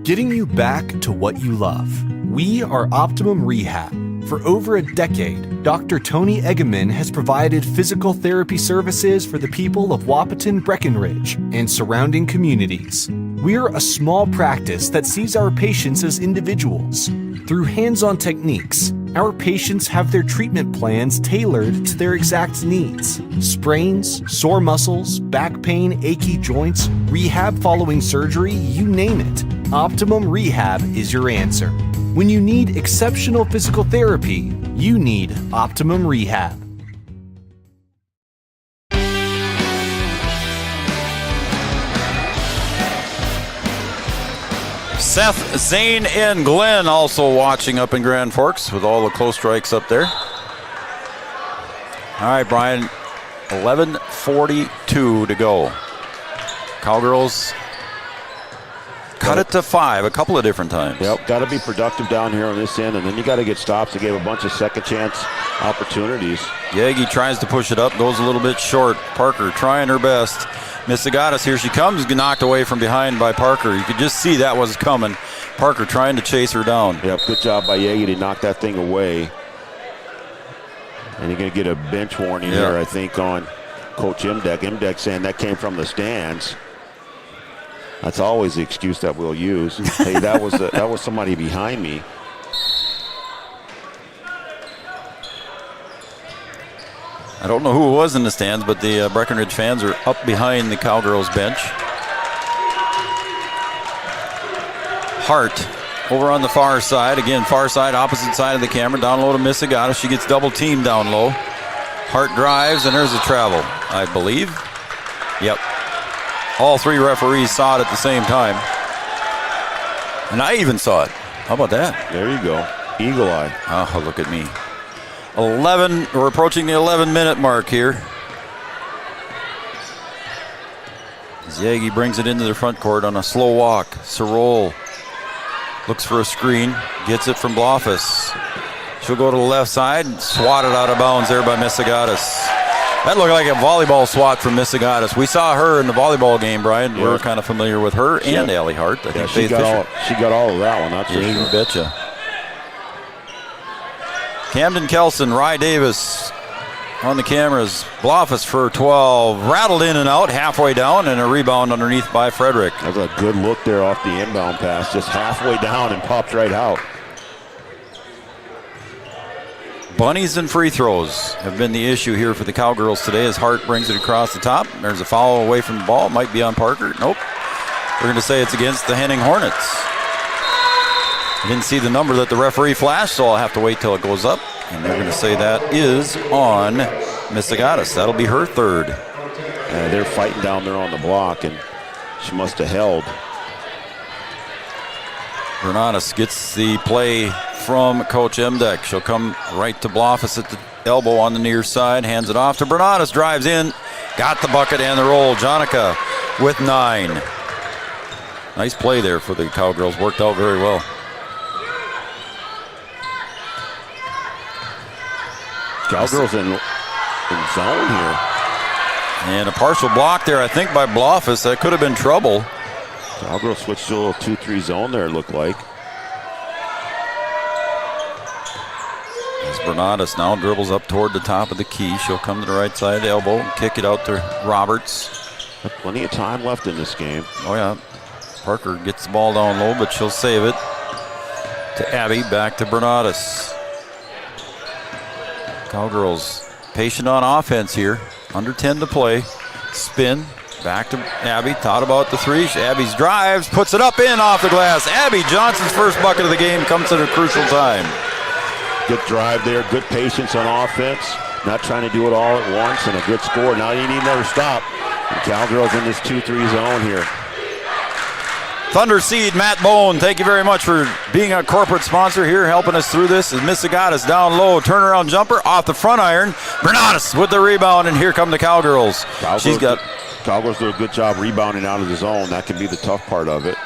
Getting you back to what you love. We are Optimum Rehab. For over a decade, Dr. Tony Eggeman has provided physical therapy services for the people of Wahpeton, Breckenridge, and surrounding communities. We're a small practice that sees our patients as individuals. Through hands-on techniques, our patients have their treatment plans tailored to their exact needs. Sprains, sore muscles, back pain, achy joints, rehab following surgery, you name it. Optimum Rehab is your answer. When you need exceptional physical therapy, you need Optimum Rehab. Seth, Zane, and Glenn also watching up in Grand Forks with all the close strikes up there. All right, Brian, 11:42 to go. Cowgirls Cut it to 5 a couple of different times. Yep, got to be productive down here on this end, and then you got to get stops. They gave a bunch of second chance opportunities. Yagi tries to push it up, goes a little bit short. Parker trying her best. Misigatis, here she comes, knocked away from behind by Parker. You could just see that was coming. Parker trying to chase her down. Yep, good job by Yagi to knock that thing away. And you're going to get a bench warning here, I think, on Coach Imdek. Imdek saying that came from the stands. That's always the excuse that we'll use. Hey, that was somebody behind me. I don't know who it was in the stands, but the Breckenridge fans are up behind the Cowgirls bench. Hart over on the far side. Again, far side, opposite side of the camera. Down low to Misigatis. She gets double teamed down low. Hart drives, and there's a travel, I believe. Yep. All 3 referees saw it at the same time. And I even saw it. How about that? There you go. Eagle eye. Oh, look at me. 11, we're approaching the 11-minute mark here. Yagi brings it into the front court on a slow walk. Sorol looks for a screen, gets it from Blofus. She'll go to the left side, swatted out of bounds there by Misigatis. That looked like a volleyball swat from Misigatis. We saw her in the volleyball game, Brian. We're kind of familiar with her and Allie Hart. I think she got all of that one. That's for sure. You betcha. Camden Kelson, Rye Davis on the cameras. Blofus for 12. Rattled in and out, halfway down, and a rebound underneath by Frederick. That was a good look there off the inbound pass. Just halfway down and popped right out. Bunnies and free throws have been the issue here for the Cowgirls today as Hart brings it across the top. There's a foul away from the ball. Might be on Parker. Nope. We're going to say it's against the Henning Hornets. I didn't see the number that the referee flashed, so I'll have to wait till it goes up. And they're going to say that is on Misigatis. That'll be her 3rd. They're fighting down there on the block, and she must have held. Bernatus gets the play from Coach Imdek. She'll come right to Blofus at the elbow on the near side, hands it off to Bernatus, drives in, got the bucket and the roll. Jonica with 9. Nice play there for the Cowgirls, worked out very well. Cowgirls in zone here. And a partial block there, I think, by Blofus. That could have been trouble. Cowgirls switched to a little 2-3 zone there, it looked like. As Bernatus now dribbles up toward the top of the key. She'll come to the right side elbow, kick it out to Roberts. Plenty of time left in this game. Oh, yeah. Parker gets the ball down low, but she'll save it to Abby, back to Bernatus. Cowgirls patient on offense here. Under 10 to play. Spin. Back to Abby. Thought about the 3. Abby's drives. Puts it up in off the glass. Abby Johnson's first bucket of the game comes at a crucial time. Good drive there. Good patience on offense. Not trying to do it all at once, and a good score. Now you need another stop. And Cowgirls in this 2-3 zone here. Thunder Seed, Matt Bone, thank you very much for being a corporate sponsor here, helping us through this. As Misigatis down low, turnaround jumper off the front iron. Bernatus with the rebound, and here come the Cowgirls. Cowgirls do a good job rebounding out of the zone. That can be the tough part of it.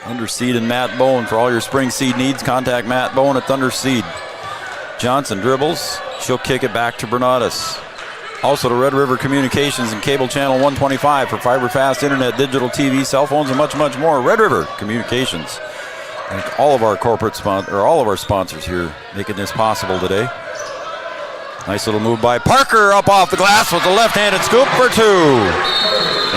Thunder Seed and Matt Bone. For all your spring seed needs, contact Matt Bone at Thunder Seed. Johnson dribbles. She'll kick it back to Bernatus. Also to Red River Communications and Cable Channel 125 for fiber fast internet, digital TV, cell phones, and much, much more. Red River Communications. Thank all of our all of our sponsors here making this possible today. Nice little move by Parker up off the glass with the left-handed scoop for 2.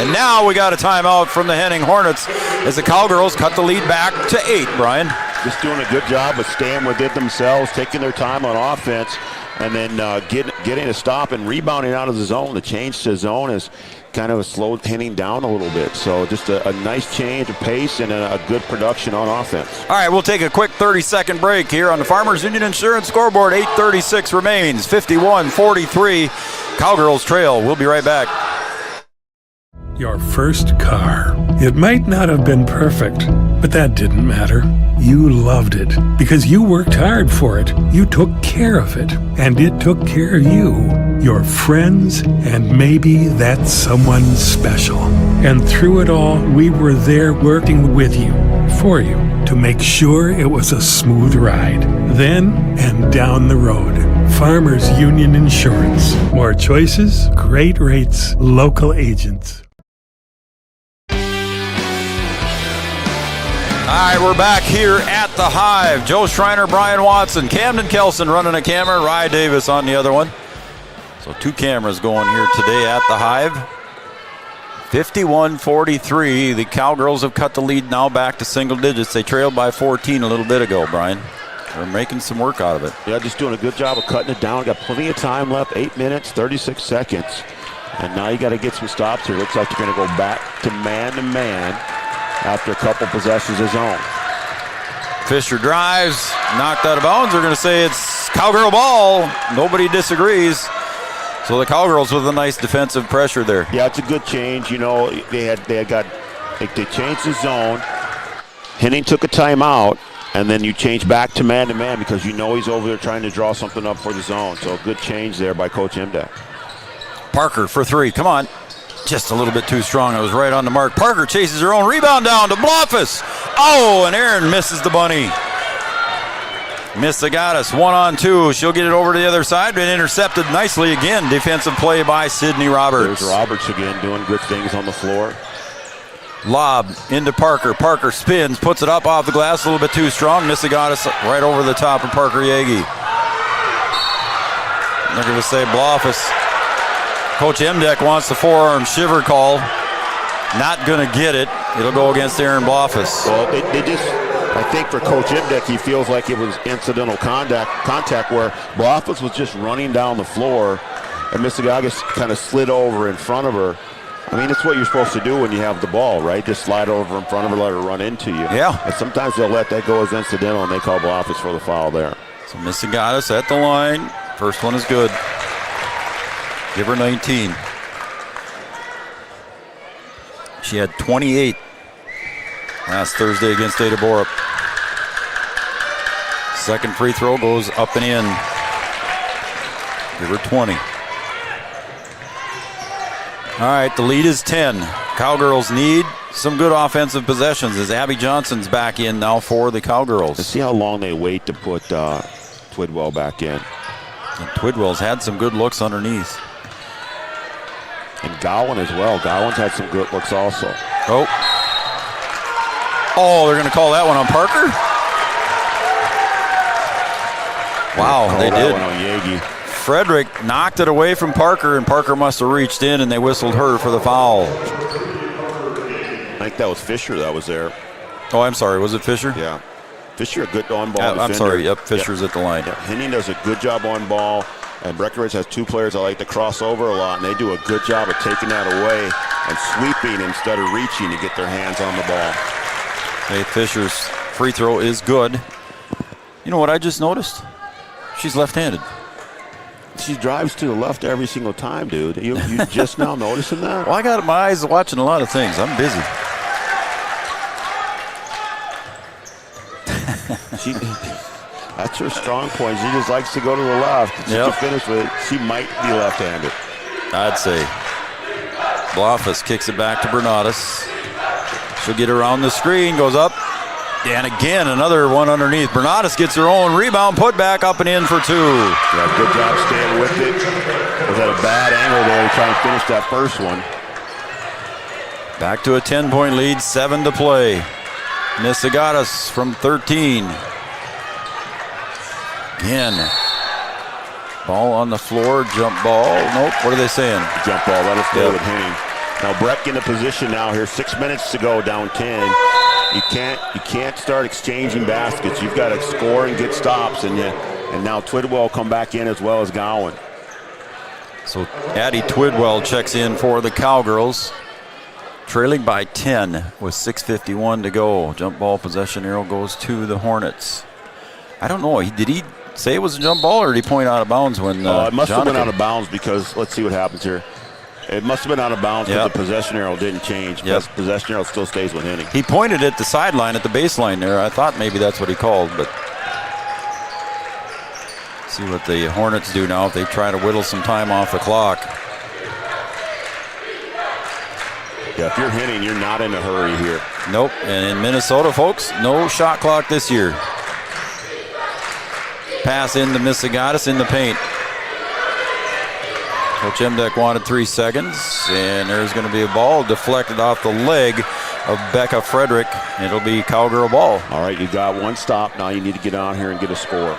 And now we got a timeout from the Henning Hornets as the Cowgirls cut the lead back to 8, Brian. Just doing a good job of staying with it themselves, taking their time on offense, and then getting a stop and rebounding out of the zone. The change to zone is kind of slowed Henning down a little bit. So just a nice change of pace and a good production on offense. All right, we'll take a quick 30-second break here on the Farmers Union Insurance scoreboard. 8:36 remains, 51-43. Cowgirls trail. We'll be right back. Your first car. It might not have been perfect, but that didn't matter. You loved it because you worked hard for it. You took care of it, and it took care of you. your friends, and maybe that someone special. And through it all, we were there working with you, for you, to make sure it was a smooth ride. Then and down the road. Farmers Union Insurance. More choices, great rates, local agents. All right, we're back here at the Hive. Joe Schreiner, Brian Watson, Camden Kelson running a camera, Rye Davis on the other one. So 2 cameras going here today at the Hive. 51-43. The Cowgirls have cut the lead now back to single digits. They trailed by 14 a little bit ago, Brian. They're making some work out of it. Yeah, just doing a good job of cutting it down. Got plenty of time left, 8 minutes, 36 seconds. And now you got to get some stops here. Looks like they're going to go back to man after a couple possessions of zone. Fisher drives, knocked out of bounds. They're going to say it's Cowgirl ball. Nobody disagrees. So the Cowgirls with a nice defensive pressure there. Yeah, it's a good change. You know, they changed the zone. Henning took a timeout, and then you change back to man because you know he's over there trying to draw something up for the zone. So a good change there by Coach Imdak. Parker for 3. Come on. Just a little bit too strong. It was right on the mark. Parker chases her own rebound down to Blofus. Oh, and Aaron misses the bunny. Misagatis 1-on-2. She'll get it over to the other side, but intercepted nicely again. Defensive play by Sydney Roberts. There's Roberts again doing good things on the floor. Lob into Parker. Parker spins, puts it up off the glass, a little bit too strong. Misagatis right over the top of Parker Yagi. They're going to say Blofus. Coach Emdeck wants the forearm shiver call. Not going to get it. It'll go against Aaron Blofus. Well, they just, I think for Coach Emdeck, he feels like it was incidental contact where Blofus was just running down the floor and Misagatis kind of slid over in front of her. I mean, it's what you're supposed to do when you have the ball, right? Just slide over in front of her, let her run into you. Yeah. And sometimes they'll let that go as incidental, and they call Blofus for the foul there. So Misagatis at the line. First one is good. Give her 19. She had 28 last Thursday against Ada Borup. Second free throw goes up and in. Give her 20. All right, the lead is 10. Cowgirls need some good offensive possessions as Abby Johnson's back in now for the Cowgirls. Let's see how long they wait to put Twidwell back in. And Twidwell's had some good looks underneath. And Gowan as well. Gowan's had some good looks also. Oh, they're going to call that one on Parker? Wow, they did. One on Yagi. Frederick knocked it away from Parker, and Parker must have reached in, and they whistled her for the foul. I think that was Fisher that was there. Oh, I'm sorry. Was it Fisher? Yeah. Fisher, a good on-ball defender. I'm sorry. Yep, Fisher's at the line. Yeah. Henning does a good job on ball, and Breckenridge has 2 players that like to cross over a lot, and they do a good job of taking that away and sweeping instead of reaching to get their hands on the ball. Faith Fisher's free throw is good. You know what I just noticed? She's left-handed. She drives to the left every single time, dude. You just now noticing that? Well, I got my eyes watching a lot of things. I'm busy. That's her strong point. She just likes to go to the left. She can finish with it. She might be left-handed. I'd say. Blofus kicks it back to Bernatus. She'll get around the screen, goes up. And again, another one underneath. Bernatus gets her own rebound, put back up and in for 2. Yeah, good job staying with it. Was at a bad angle there to try and finish that first one. Back to a 10-point lead, 7 to play. Misagatis from 13. Again. Ball on the floor, jump ball. Nope, what are they saying? Jump ball, let us go with Henning. Now Breck in a position now here, 6 minutes to go, down 10. You can't start exchanging baskets. You've got to score and get stops, and now Twidwell will come back in as well as Gowan. So Addie Twidwell checks in for the Cowgirls, trailing by 10 with 6:51 to go. Jump ball possession arrow goes to the Hornets. I don't know. Did he say it was a jump ball, or did he point out of bounds when? It must have been out of bounds because let's see what happens here. It must have been out of bounds because the possession arrow didn't change. But possession arrow still stays with Henning. He pointed at the sideline at the baseline there. I thought maybe that's what he called, but See what the Hornets do now if they try to whittle some time off the clock. Yeah, if you're Henning, you're not in a hurry here. Nope, and in Minnesota, folks, no shot clock this year. Pass into Missigatis in the paint. Coach Emdeck wanted 3 seconds, and there's going to be a ball deflected off the leg of Becca Frederick. It'll be Cowgirl ball. All right, you got one stop. Now you need to get on here and get a score.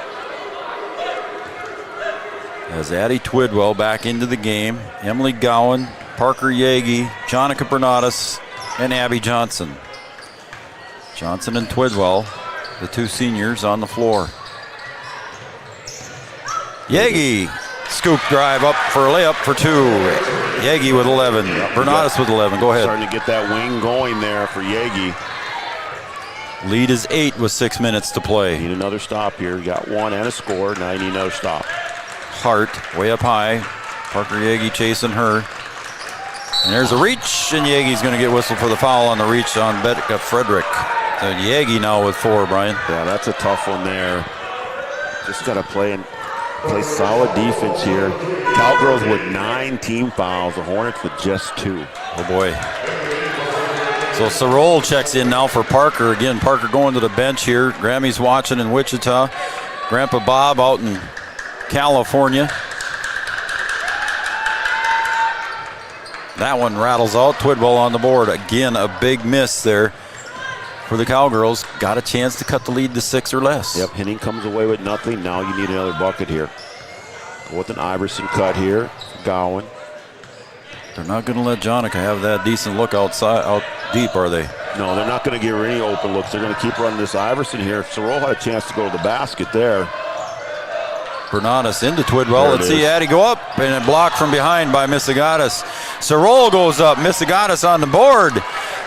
As Addie Twidwell back into the game, Emily Gowan, Parker Yagi, Jonica Bernatus, and Abby Johnson. Johnson and Twidwell, the 2 seniors on the floor. Yagi, scoop drive up for a layup for 2. Yagi with 11, Bernatus with 11. Go ahead. Starting to get that wing going there for Yagi. Lead is 8 with 6 minutes to play. Need another stop here. You got 1 and a score. Now you need another stop. Hart way up high. Parker Yagi chasing her. And there's a reach, and Yagi's going to get whistled for the foul on the reach on Becca Frederick. So Yagi now with 4, Brian. Yeah, that's a tough one there. Just got to play solid defense here. Cowgirls with 9 team fouls. The Hornets with just 2. Oh, boy. So Sarol checks in now for Parker. Again, Parker going to the bench here. Grammy's watching in Wichita. Grandpa Bob out in California. That one rattles out. Twidwell on the board. Again, a big miss there for the Cowgirls. Got a chance to cut the lead to 6 or less. Yep, Henning comes away with nothing. Now you need another bucket here. Go with an Iverson cut here. Gowan. They're not going to let Jonica have that decent look outside, out deep, are they? No, they're not going to give her any open looks. They're going to keep running this Iverson here. Sorrell had a chance to go to the basket there. Bernatus into Twidwell. Let's see Addie go up, and a block from behind by Missigatis. Sorrell goes up. Missigatis on the board.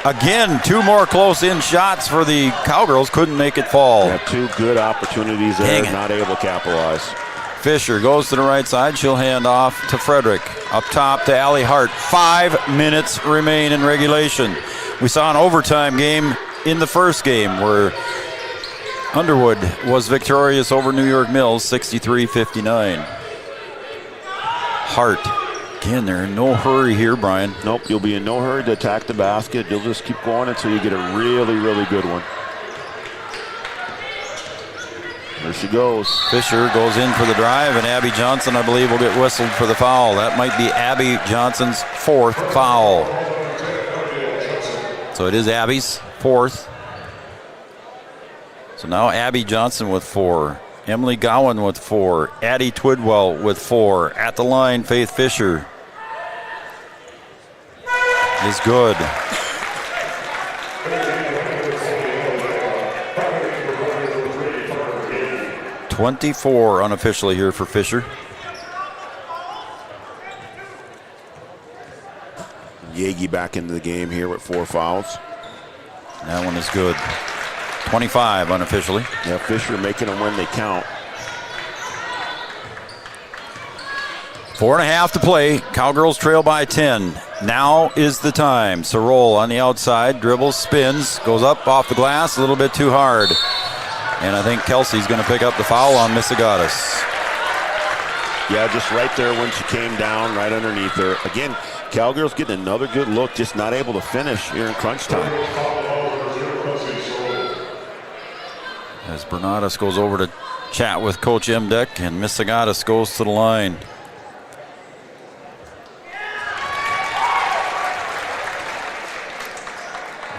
Again, 2 more close-in shots for the Cowgirls. Couldn't make it fall. Yeah, 2 good opportunities there. Not able to capitalize. Fisher goes to the right side. She'll hand off to Frederick. Up top to Allie Hart. 5 minutes remain in regulation. We saw an overtime game in the first game where Underwood was victorious over New York Mills, 63-59. Hart. Again, they're in no hurry here, Brian. Nope, you'll be in no hurry to attack the basket. You'll just keep going until you get a really, really good one. There she goes. Fisher goes in for the drive, and Abby Johnson, I believe, will get whistled for the foul. That might be Abby Johnson's 4th foul. So it is Abby's 4th. So now Abby Johnson with 4. Emily Gowan with 4. Addie Twidwell with 4. At the line, Faith Fisher is good. .24 unofficially here for Fisher. Yagi back into the game here with 4 fouls. That one is good. 25 unofficially. Yeah, Fisher making them when they count. 4.5 to play. Cowgirls trail by 10. Now is the time. Sorrell on the outside, dribbles, spins, goes up off the glass, a little bit too hard. And I think Kelsey's going to pick up the foul on Missigatis. Yeah, just right there when she came down, right underneath her. Again, Cowgirls getting another good look, just not able to finish here in crunch time. As Bernatus goes over to chat with Coach Emdeck, and Missigatis goes to the line.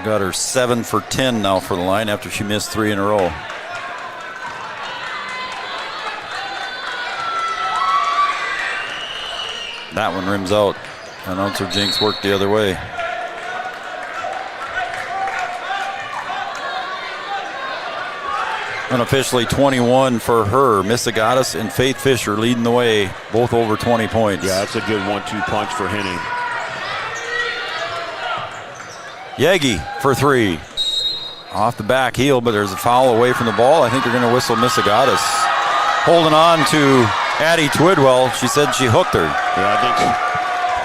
Got her 7 for 10 now for the line after she missed 3 in a row. That one rims out. Announcer Jinx worked the other way. Unofficially 21 for her. Missigatis and Faith Fisher leading the way, both over 20 points. Yeah, that's a good 1-2 punch for Henning. Yagi for 3. Off the back heel, but there's a foul away from the ball. I think they're going to whistle Missigatis. Holding on to Addie Twidwell. She said she hooked her. Yeah, I think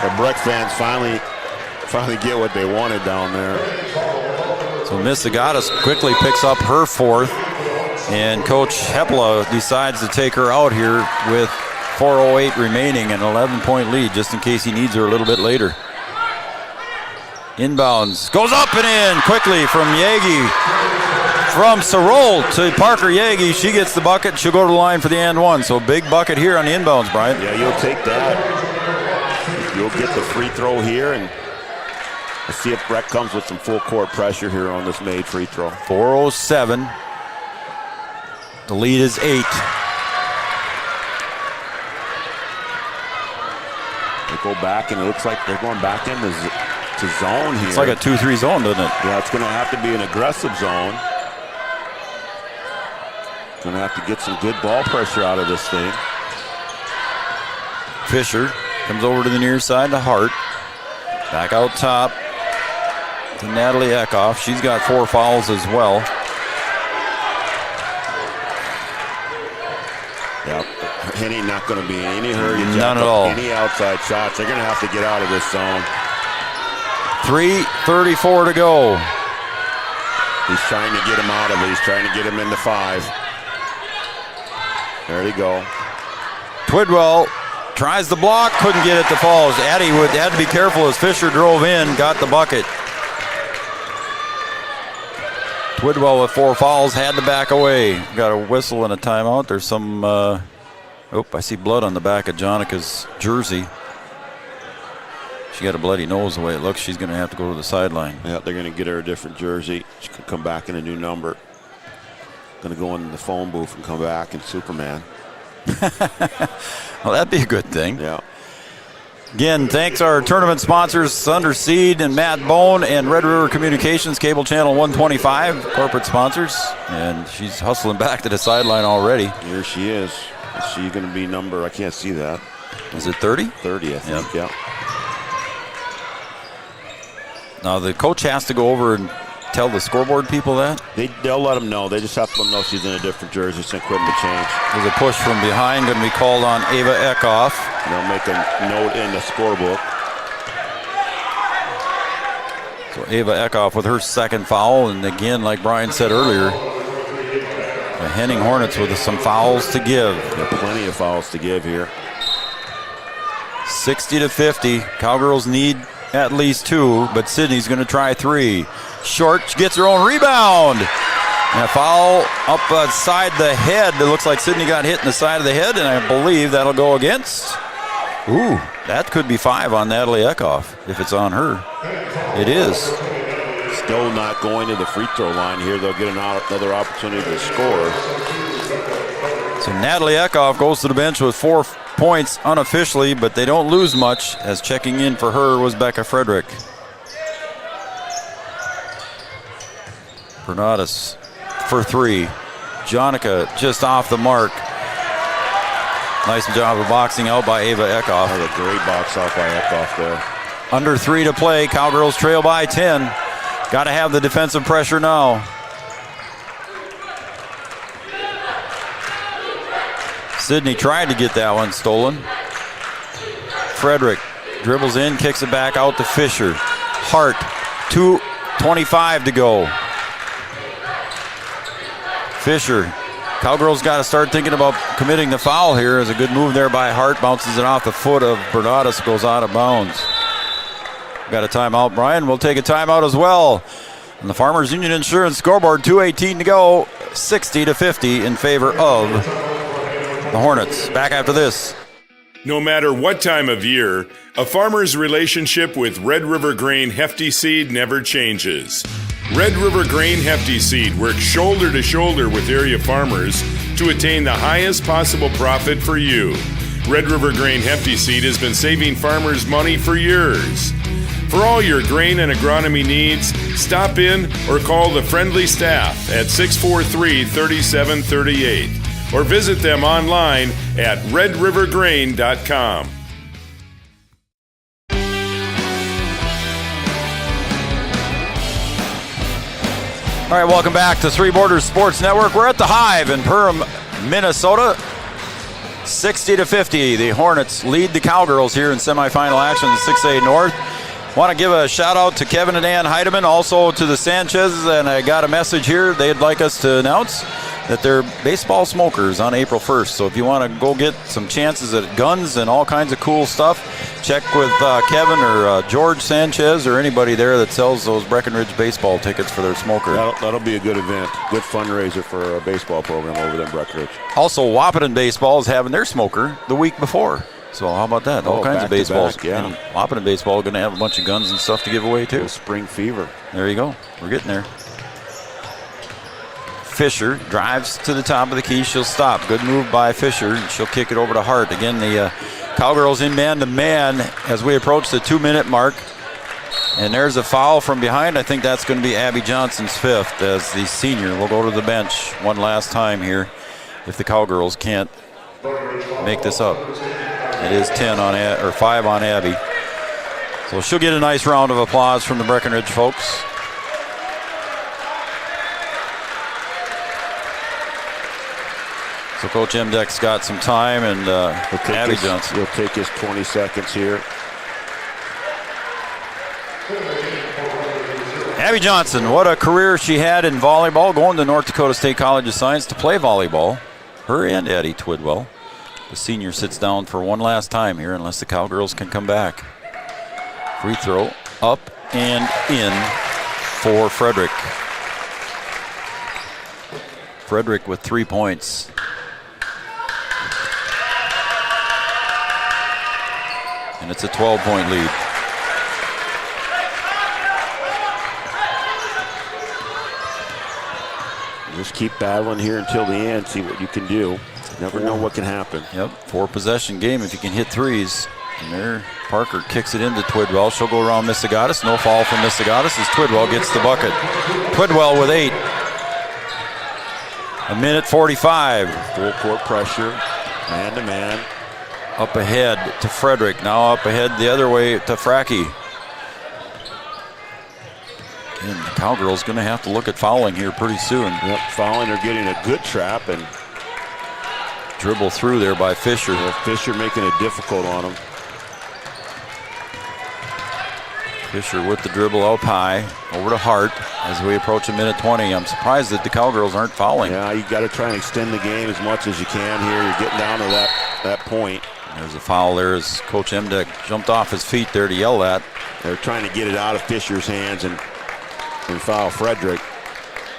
the Breck fans finally get what they wanted down there. So Missigatis quickly picks up her 4th. And Coach Hepla decides to take her out here with 4:08 remaining, an 11-point lead, just in case he needs her a little bit later. Inbounds, goes up and in quickly from Yagi. From Sarol to Parker Yagi, she gets the bucket. She'll go to the line for the and one. So big bucket here on the inbounds, Brian. Yeah, you'll take that. You'll get the free throw here, and let's see if Breck comes with some full court pressure here on this made free throw. 4:07. The lead is 8. They go back, and it looks like they're going back into zone here. It's like a 2-3 zone, doesn't it? Yeah, it's going to have to be an aggressive zone. Going to have to get some good ball pressure out of this thing. Fisher comes over to the near side to Hart. Back out top to Natalie Eckhoff. She's got 4 fouls as well. Yeah, Henning not going to be in any hurry. None at all. Any outside shots. They're going to have to get out of this zone. 3:34 to go. He's trying to get him out of it. He's trying to get him into 5. There they go. Twidwell tries the block, couldn't get it to fall. Addie had to be careful as Fisher drove in, got the bucket. Twidwell with 4 fouls, had to back away. Got a whistle and a timeout. There's some, I see blood on the back of Jonica's jersey. She got a bloody nose the way it looks. She's going to have to go to the sideline. Yeah, they're going to get her a different jersey. She could come back in a new number. Going to go in the phone booth and come back in Superman. Well, that'd be a good thing. Yeah. Again, thanks our tournament sponsors, Thunder Seed and Matt Bone and Red River Communications, Cable Channel 125, corporate sponsors. And she's hustling back to the sideline already. Here she is. Is she going to be number, I can't see that. Is it 30? 30, I think, yeah. Now the coach has to go over and tell the scoreboard people that? They'll let them know. They just have to let them know she's in a different jersey. Some equipment change. There's a push from behind going to be called on Ava Eckhoff. They'll make a note in the scorebook. So Ava Eckhoff with her second foul. And again, like Brian said earlier, the Henning Hornets with some fouls to give. There are plenty of fouls to give here. 60-50. Cowgirls need at least 2, but Sydney's going to try 3. Short, she gets her own rebound. And a foul up side the head. It looks like Sydney got hit in the side of the head, and I believe that'll go against. Ooh, that could be 5 on Natalie Eckhoff if it's on her. It is. Still not going to the free throw line here. They'll get another opportunity to score. So Natalie Eckhoff goes to the bench with 4 points unofficially, but they don't lose much, as checking in for her was Becca Frederick. Bernadas for 3. Jonica just off the mark. Nice job of boxing out by Ava Eckhoff. That was a great box out by Eckhoff there. Under 3 to play. Cowgirls trail by 10. Got to have the defensive pressure now. Sydney tried to get that one stolen. Frederick dribbles in, kicks it back out to Fisher. Hart, 2:25 to go. Fisher, Cowgirls got to start thinking about committing the foul here. There's a good move there by Hart, bounces it off the foot of Bernadas, goes out of bounds. Got a timeout, Brian. We'll take a timeout as well. On the Farmers Union Insurance scoreboard, 2:18 to go, 60-50 in favor of the Hornets. Back after this. No matter what time of year, a farmer's relationship with Red River Grain Hefty Seed never changes. Red River Grain Hefty Seed works shoulder to shoulder with area farmers to attain the highest possible profit for you. Red River Grain Hefty Seed has been saving farmers money for years. For all your grain and agronomy needs, stop in or call the friendly staff at 643-3738 or visit them online at redrivergrain.com. All right, welcome back to Three Borders Sports Network. We're at the Hive in Perham, Minnesota. 60-50. The Hornets lead the Cowgirls here in semifinal action in 6A North. Want to give a shout out to Kevin and Ann Heidemann, also to the Sanchez's, and I got a message here they'd like us to announce. that they're baseball smokers on April 1st. So if you want to go get some chances at guns and all kinds of cool stuff, check with Kevin or George Sanchez or anybody there that sells those Breckenridge baseball tickets for their smoker. That'll be a good event. Good fundraiser for a baseball program over there in Breckenridge. Also, Wahpeton Baseball is having their smoker the week before. So how about that? All kinds of baseballs. Back, yeah. And Wahpeton Baseball is going to have a bunch of guns and stuff to give away too. Spring fever. There you go. We're getting there. Fisher drives to the top of the key. She'll stop. Good move by Fisher. She'll kick it over to Hart. Again, the Cowgirls in man-to-man as we approach the 2-minute mark. And there's a foul from behind. I think that's going to be Abby Johnson's 5th as the senior will go to the bench one last time here if the Cowgirls can't make this up. It is 5 on Abby. So she'll get a nice round of applause from the Breckenridge folks. So Coach Emdeck's got some time, and Abby Johnson. He'll take his 20 seconds here. Abby Johnson, what a career she had in volleyball, going to North Dakota State College of Science to play volleyball. Her and Eddie Twidwell. The senior sits down for one last time here unless the Cowgirls can come back. Free throw up and in for Frederick. Frederick with 3 points. And it's a 12-point lead. Just keep battling here until the end, see what you can do. Never know what can happen. Yep, 4-possession game if you can hit threes. And there, Parker kicks it into Twidwell. She'll go around Missigatis. No foul from Missigatis as Twidwell gets the bucket. Twidwell with 8. 1:45. Full court pressure, man-to-man. Up ahead to Frederick. Now up ahead the other way to Fracke. And the Cowgirls going to have to look at fouling here pretty soon. Yep, fouling. They're getting a good trap and dribble through there by Fisher. Yeah, Fisher making it difficult on them. Fisher with the dribble up high over to Hart as we approach 1:20. I'm surprised that the Cowgirls aren't fouling. Yeah, you got to try and extend the game as much as you can here. You're getting down to that point. There's a foul there as Coach Emdeck jumped off his feet there to yell at. They're trying to get it out of Fisher's hands and foul Frederick.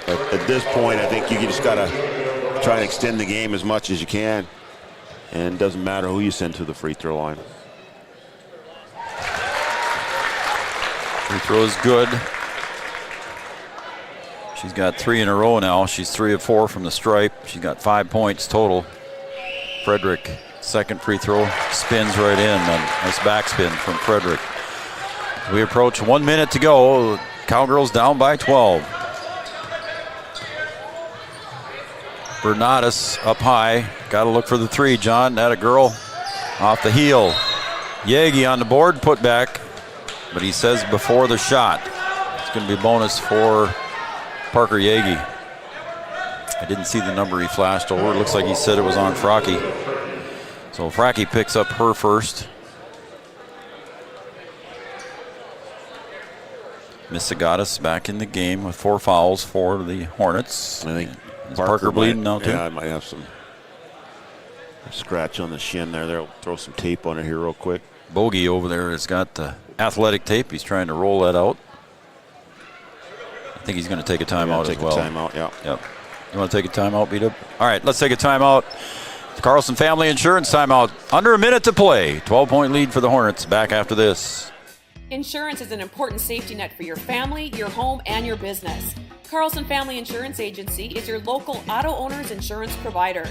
But at this point, I think you just got to try and extend the game as much as you can. And it doesn't matter who you send to the free throw line. Free throw is good. She's got 3 in a row now. She's 3 of 4 from the stripe. She's got 5 points total. Frederick, second free throw, spins right in. Nice backspin from Frederick. We approach 1 minute to go. Cowgirls down by 12. Bernatus up high. Got to look for the 3, John. That a girl off the heel. Yagi on the board, put back. But he says before the shot. It's going to be bonus for Parker Yagi. I didn't see the number he flashed over. It looks like he said it was on Fracke. So Fracke picks up her first. Missigatis back in the game with 4 fouls for the Hornets. I think Is Parker bleeding now too? Yeah, I might have some scratch on the shin there. They'll throw some tape on it here real quick. Bogey over there has got the athletic tape. He's trying to roll that out. I think he's going to take a timeout as well. Timeout, yeah. Yep. You want to take a timeout, B-Dub? All right, let's take a timeout. Carlson Family Insurance timeout. Under a minute to play. 12-point lead for the Hornets. Back after this. Insurance is an important safety net for your family, your home, and your business. Carlson Family Insurance Agency is your local auto owner's insurance provider.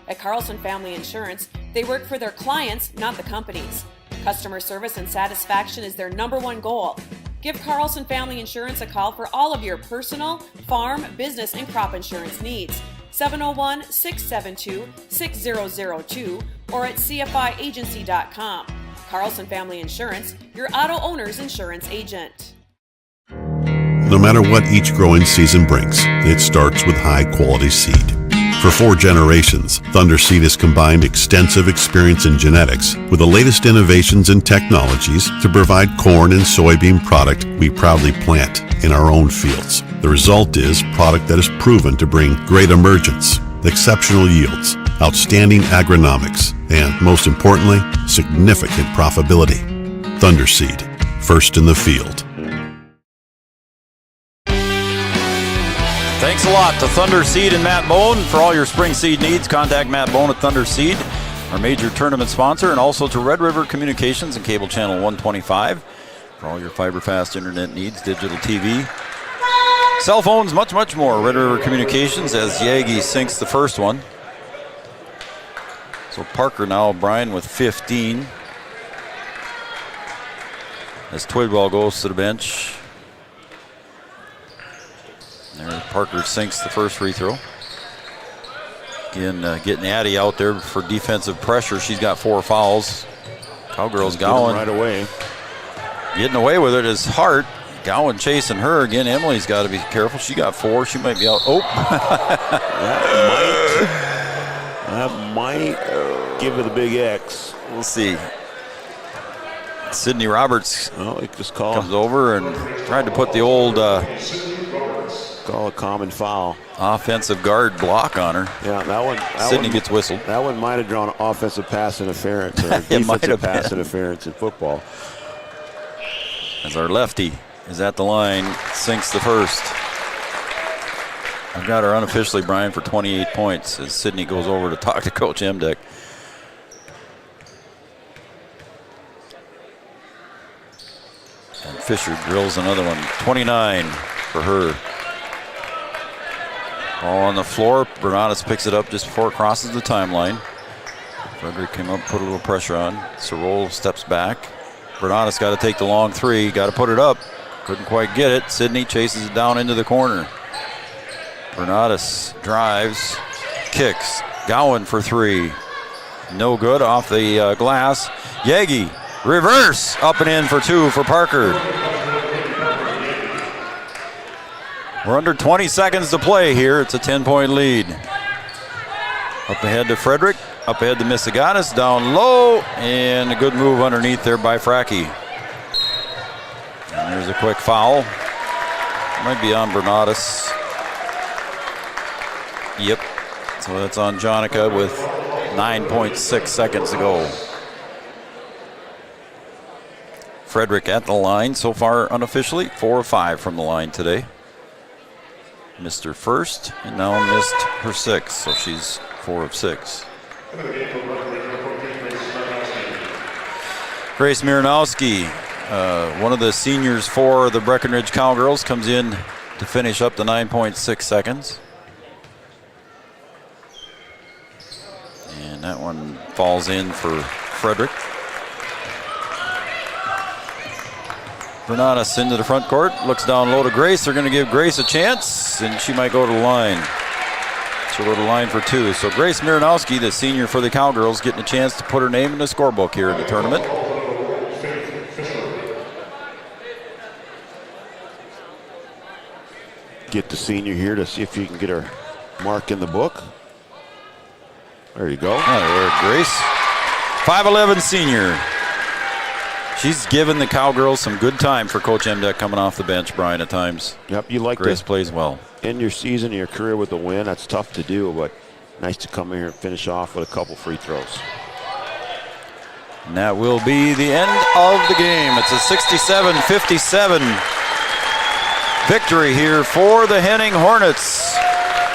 At Carlson Family Insurance, they work for their clients, not the companies. Customer service and satisfaction is their /1 goal. Give Carlson Family Insurance a call for all of your personal, farm, business, and crop insurance needs. 701-672-6002 or at cfiagency.com. Carlson Family Insurance, your auto owner's insurance agent. No matter what each growing season brings, it starts with high-quality seed. For 4 generations, Thunder Seed has combined extensive experience in genetics with the latest innovations and technologies to provide corn and soybean product we proudly plant in our own fields. The result is product that is proven to bring great emergence, exceptional yields, outstanding agronomics, and most importantly, significant profitability. Thunderseed, first in the field. Thanks a lot to Thunder Seed and Matt Bone. For all your spring seed needs, contact Matt Bone at Thunder Seed, our major tournament sponsor, and also to Red River Communications and Cable Channel 125 for all your fiber fast internet needs, digital TV, cell phones, much, much more. Red River Communications as Yagi sinks the first one. So Parker now, Brian, with 15. As Twidwell goes to the bench. There, Parker sinks the first free throw. Again, getting Addie out there for defensive pressure. She's got 4 fouls. Cowgirls Gowan right away. Getting away with it is Hart. Gowan chasing her again. Emily's got to be careful. She got 4. She might be out. Oh, that might give it a big X. We'll see. Sydney Roberts comes over and tried to put the old call a common foul. Offensive guard block on her. Yeah, that one. Sydney gets whistled. That one might have drawn offensive pass interference or defensive pass interference in football. As our lefty is at the line, sinks the first. I've got her unofficially, Brian, for 28 points as Sydney goes over to talk to Coach Emdeck. And Fisher drills another one. 29 for her. Ball on the floor. Bernatis picks it up just before it crosses the timeline. Frederick came up, put a little pressure on. Sorol steps back. Bernatis got to take the long 3. Got to put it up. Couldn't quite get it. Sydney chases it down into the corner. Bernatis drives, kicks. Gowan for 3. No good off the glass. Yagi, reverse, up and in for 2 for Parker. We're under 20 seconds to play here. It's a 10-point lead. Up ahead to Frederick. Up ahead to Missigatis. Down low. And a good move underneath there by Fracke. And there's a quick foul. Might be on Bernatis. Yep. So that's on Jonica with 9.6 seconds to go. Frederick at the line so far unofficially. 4 of 5 from the line today. Missed her first and now missed her 6th, so she's 4 of 6. Grace Miranowski, one of the seniors for the Breckenridge Cowgirls, comes in to finish up the 9.6 seconds. And that one falls in for Frederick. Bernatis into the front court, looks down low to Grace. They're going to give Grace a chance, and she might go to the line. She'll go to the line for 2. So Grace Miranowski, the senior for the Cowgirls, getting a chance to put her name in the scorebook here in the tournament. Get the senior here to see if you can get her mark in the book. There you go. There, Grace. 5'11" senior. She's given the Cowgirls some good time for Coach Emdeck coming off the bench, Brian, at times. Yep, you like Grace plays well. End your season, your career with a win. That's tough to do, but nice to come in here and finish off with a couple free throws. And that will be the end of the game. It's a 67-57 victory here for the Henning Hornets.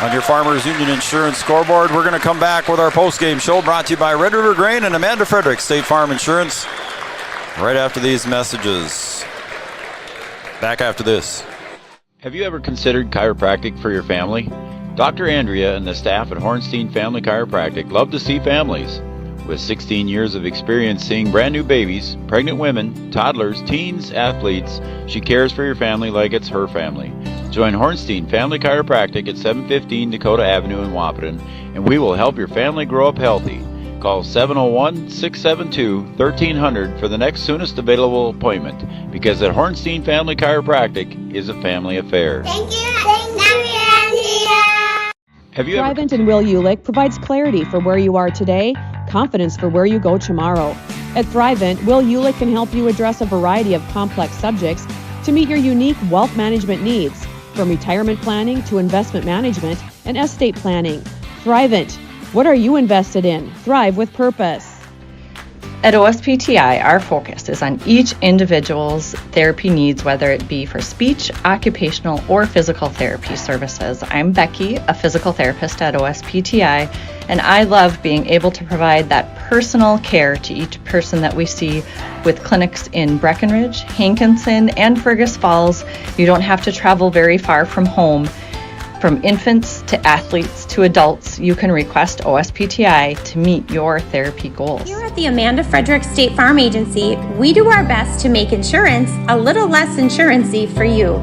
On your Farmers Union Insurance scoreboard, we're going to come back with our post-game show brought to you by Red River Grain and Amanda Frederick, State Farm Insurance. Right after these messages. Back after this. Have you ever considered chiropractic for your family? Dr. Andrea and the staff at Hornstein Family Chiropractic love to see families. With 16 years of experience seeing brand new babies, pregnant women, toddlers, teens, athletes, she cares for your family like it's her family. Join Hornstein Family Chiropractic at 715 Dakota Avenue in Wahpeton, and we will help your family grow up healthy. Call 701-672-1300 for the next soonest available appointment, because at Hornstein Family Chiropractic is a family affair. Thank you. Have you ever... Thrivent and Will Ulick provides clarity for where you are today, confidence for where you go tomorrow. At Thrivent, Will Ulick can help you address a variety of complex subjects to meet your unique wealth management needs, from retirement planning to investment management and estate planning. Thrivent. What are you invested in? Thrive with purpose. At OSPTI, our focus is on each individual's therapy needs, whether it be for speech, occupational, or physical therapy services. I'm Becky, a physical therapist at OSPTI, and I love being able to provide that personal care to each person that we see with clinics in Breckenridge, Hankinson, and Fergus Falls. You don't have to travel very far from home. From infants to athletes to adults, you can request OSPTI to meet your therapy goals. Here at the Amanda Frederick State Farm Agency, we do our best to make insurance a little less insurance-y for you.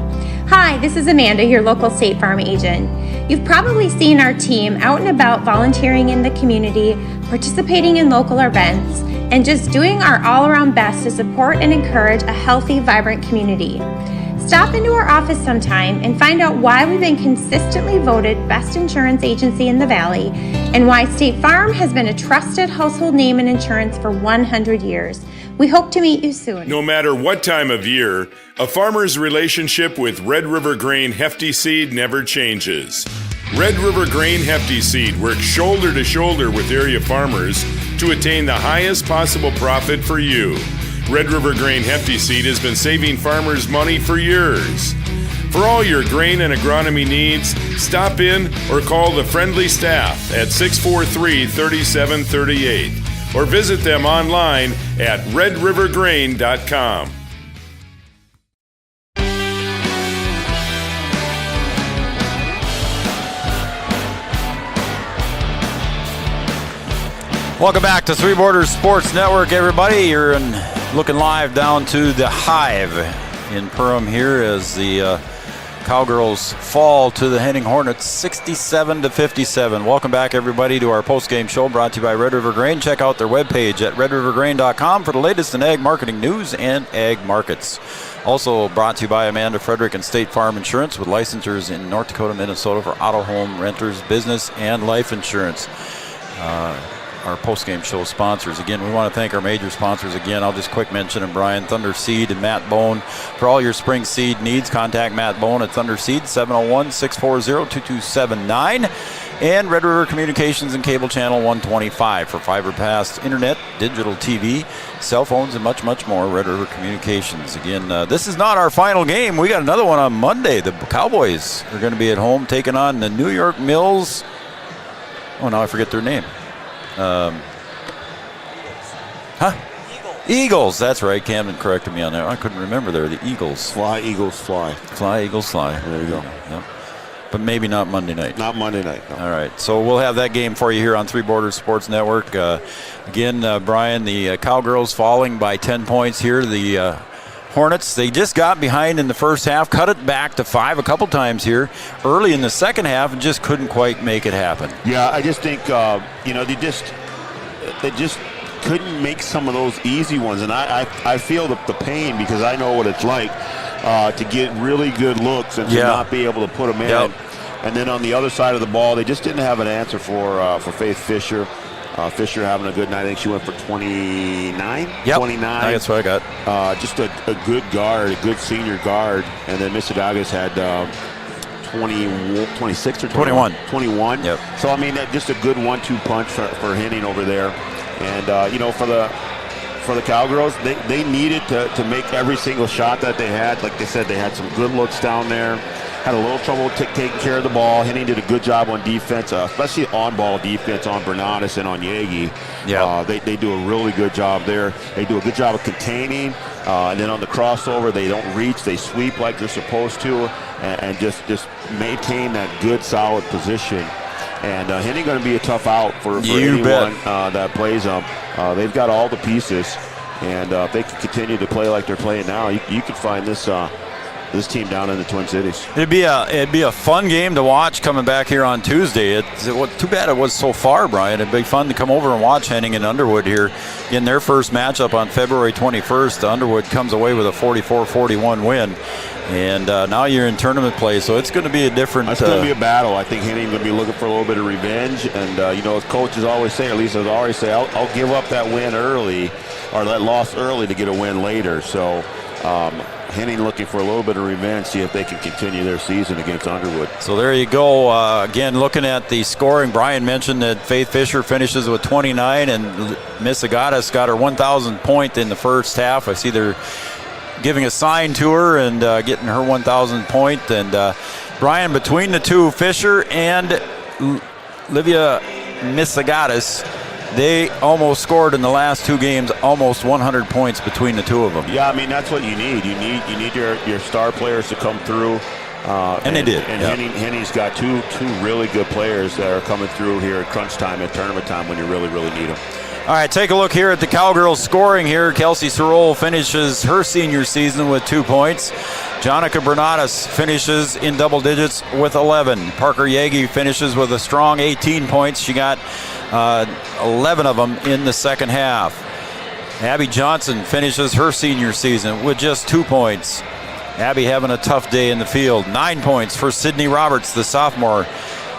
Hi, this is Amanda, your local State Farm agent. You've probably seen our team out and about volunteering in the community, participating in local events, and just doing our all-around best to support and encourage a healthy, vibrant community. Stop into our office sometime and find out why we've been consistently voted best insurance agency in the Valley and why State Farm has been a trusted household name in insurance for 100 years. We hope to meet you soon. No matter what time of year, a farmer's relationship with Red River Grain Hefty Seed never changes. Red River Grain Hefty Seed works shoulder to shoulder with area farmers to attain the highest possible profit for you. Red River Grain Hefty Seed has been saving farmers money for years. For all your grain and agronomy needs, stop in or call the friendly staff at 643-3738 or visit them online at redrivergrain.com. Welcome back to Three Borders Sports Network, everybody. You're looking live down to the Hive in Perham here as the Cowgirls fall to the Henning Hornets 67-57. Welcome back, everybody, to our post-game show brought to you by Red River Grain. Check out their webpage at redrivergrain.com for the latest in ag marketing news and ag markets. Also brought to you by Amanda Frederick and State Farm Insurance with licensures in North Dakota, Minnesota for auto, home, renters, business, and life insurance. Our post-game show sponsors. Again, we want to thank our major sponsors again. I'll just quick mention them, Brian, Thunder Seed and Matt Bone. For all your spring seed needs, contact Matt Bone at Thunder Seed, 701-640-2279. And Red River Communications and Cable Channel 125 for fiber-passed internet, digital TV, cell phones, and much, much more. Red River Communications. Again, this is not our final game. We got another one on Monday. The Cowboys are going to be at home taking on the New York Mills. Oh, now I forget their name. Eagles. That's right. Camden corrected me on that. I couldn't remember there. The Eagles. Fly, Eagles, fly. Fly, Eagles, fly. There you go. Yep. But maybe not Monday night. Not Monday night. No. All right. So we'll have that game for you here on Three Borders Sports Network. Again, Brian, the Cowgirls falling by 10 points here. The Hornets, they just got behind in the first half, cut it back to 5 a couple times here early in the second half and just couldn't quite make it happen. Yeah, I just think, they just couldn't make some of those easy ones. And I feel the pain because I know what it's like to get really good looks and to not be able to put them in. Yep. And then on the other side of the ball, they just didn't have an answer for Faith Fisher. Fisher having a good night. I think she went for 29. Yep. 29. That's what I got. Just a good guard, a good senior guard. And then Mississaugas had 26 or 21. 21. Yep. So, I mean, just a good 1-2 punch for Henning over there. And, for the Cowgirls, they needed to make every single shot that they had. Like they said, they had some good looks down there. Had a little trouble taking care of the ball. Henning did a good job on defense, especially on-ball defense on Bernadas and on Yagi. Yeah. They do a really good job there. They do a good job of containing. And then on the crossover, they don't reach. They sweep like they're supposed to and just maintain that good, solid position. And Henning going to be a tough out for anyone that plays them. They've got all the pieces. And if they can continue to play like they're playing now, you could find this team down in the Twin Cities. It'd be a fun game to watch coming back here on Tuesday. Too bad it was so far, Brian. It'd be fun to come over and watch Henning and Underwood here in their first matchup on February 21st. Underwood comes away with a 44-41 win. And now you're in tournament play, so it's going to be a different... It's going to be a battle. I think Henning's going to be looking for a little bit of revenge. And, as coaches always say, at least as I always say, I'll give up that win early or that loss early to get a win later. So Henning looking for a little bit of revenge, see if they can continue their season against Underwood. So there you go. Again, looking at the scoring, Brian mentioned that Faith Fisher finishes with 29, and Miss Agatas got her 1,000 point in the first half. I see they're giving a sign to her and getting her 1,000 point. And Brian, between the two, Fisher and Livia Miss Agatas, they almost scored in the last two games, almost 100 points between the two of them. Yeah, I mean, that's what you need. You need your star players to come through. And they did. And yep. Henning's got two really good players that are coming through here at crunch time, at tournament time, when you really, really need them. All right, take a look here at the Cowgirls scoring here. Kelsey Sorrell finishes her senior season with 2 points. Jonica Bernadas finishes in double digits with 11. Parker Yagi finishes with a strong 18 points. She got 11 of them in the second half. Abby Johnson finishes her senior season with just 2 points. Abby having a tough day in the field. 9 points for Sydney Roberts, the sophomore,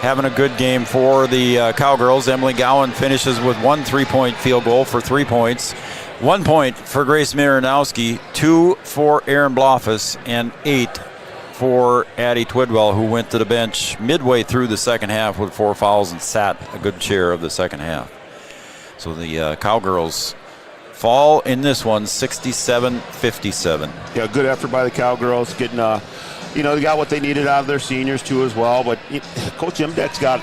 having a good game for the Cowgirls. Emily Gowan finishes with 1 3-point field goal for 3 points. 1 point for Grace Miranowski, 2 for Erin Blofus, and 8 for Addie Twidwell, who went to the bench midway through the second half with 4 fouls and sat a good share of the second half. So the Cowgirls fall in this one, 67-57. Yeah, good effort by the Cowgirls, getting they got what they needed out of their seniors too as well. But Coach Imdeck's got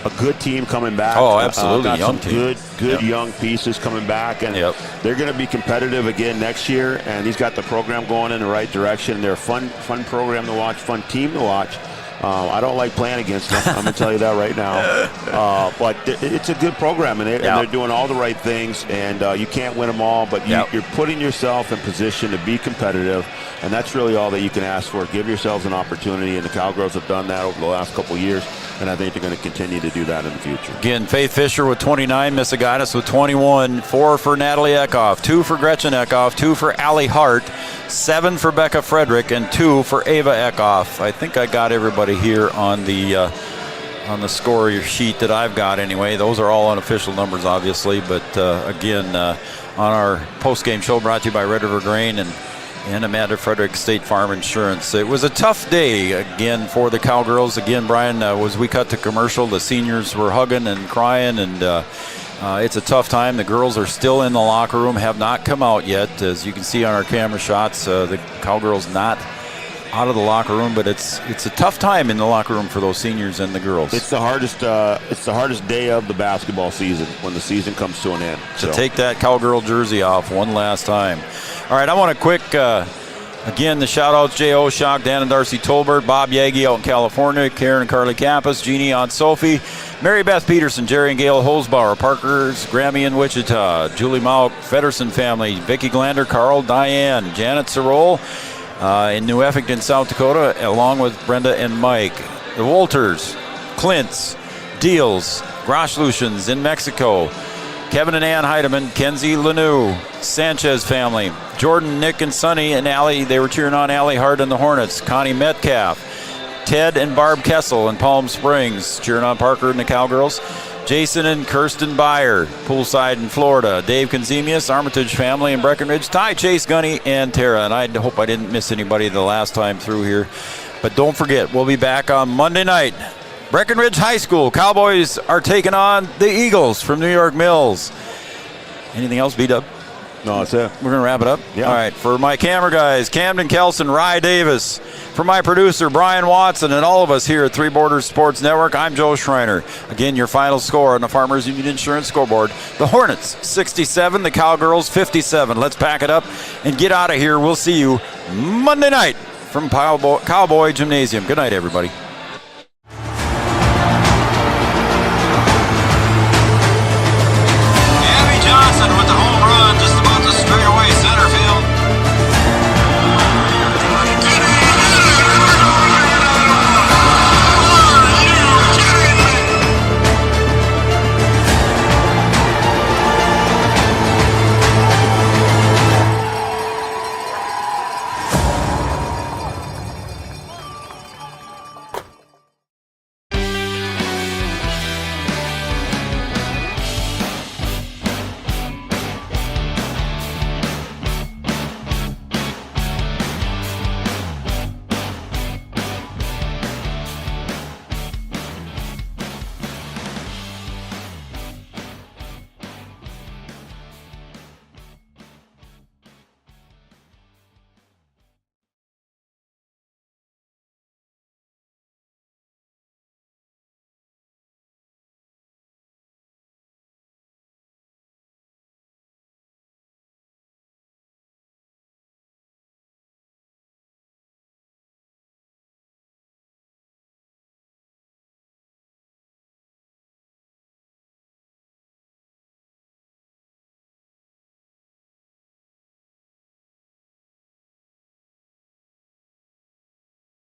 a good team coming back. Oh, absolutely, got young some team. Good young pieces coming back, and they're going to be competitive again next year. And he's got the program going in the right direction. They're a fun program to watch, fun team to watch. I don't like playing against them. I'm going to tell you that right now. But it's a good program, and they're doing all the right things. And you can't win them all, but you're putting yourself in position to be competitive, and that's really all that you can ask for. Give yourselves an opportunity, and the Cowgirls have done that over the last couple of years, and I think they're going to continue to do that in the future. Again, Faith Fisher with 29, Miss Agatas with 21, 4 for Natalie Eckhoff, 2 for Gretchen Eckhoff, 2 for Allie Hart, 7 for Becca Frederick, and 2 for Ava Eckhoff. I think I got everybody here on the score sheet that I've got anyway. Those are all unofficial numbers, obviously, but again, on our post-game show brought to you by Red River Grain and Amanda Frederick State Farm Insurance. It was a tough day again for the Cowgirls. Again, Brian, as we cut to commercial, the seniors were hugging and crying, and it's a tough time. The girls are still in the locker room, have not come out yet. As you can see on our camera shots, the Cowgirls not out of the locker room, but it's a tough time in the locker room for those seniors and the girls. It's the hardest day of the basketball season when the season comes to an end. To take that Cowgirl jersey off one last time. All right, I want to quick, again, the shout-outs, Jay Oshock, Dan and Darcy Tolbert, Bob Yagi out in California, Karen and Carly Kappas, Jeannie, Aunt Sophie, Mary Beth Peterson, Jerry and Gail Holzbauer, Parker's, Grammy in Wichita, Julie Mauk, Federson family, Vicki Glander, Carl, Diane, Janet Sorrell, in New Effington, South Dakota, along with Brenda and Mike. The Wolters, Clints, Deals, Groshlutions in Mexico, Kevin and Ann Heidemann, Kenzie Lanou, Sanchez family, Jordan, Nick, and Sonny and Allie. They were cheering on Allie Hart and the Hornets. Connie Metcalf, Ted and Barb Kessel in Palm Springs, cheering on Parker and the Cowgirls. Jason and Kirsten Byer, poolside in Florida. Dave Konzemius, Armitage family in Breckenridge. Ty, Chase, Gunny, and Tara. And I hope I didn't miss anybody the last time through here. But don't forget, we'll be back on Monday night. Breckenridge High School. Cowboys are taking on the Eagles from New York Mills. Anything else, B-Dub? No, that's it. We're going to wrap it up? Yeah. All right. For my camera guys, Camden Kelson, Rye Davis. For my producer, Brian Watson, and all of us here at Three Borders Sports Network, I'm Joe Schreiner. Again, your final score on the Farmers Union Insurance scoreboard. The Hornets, 67. The Cowgirls, 57. Let's pack it up and get out of here. We'll see you Monday night from Cowboy Gymnasium. Good night, everybody.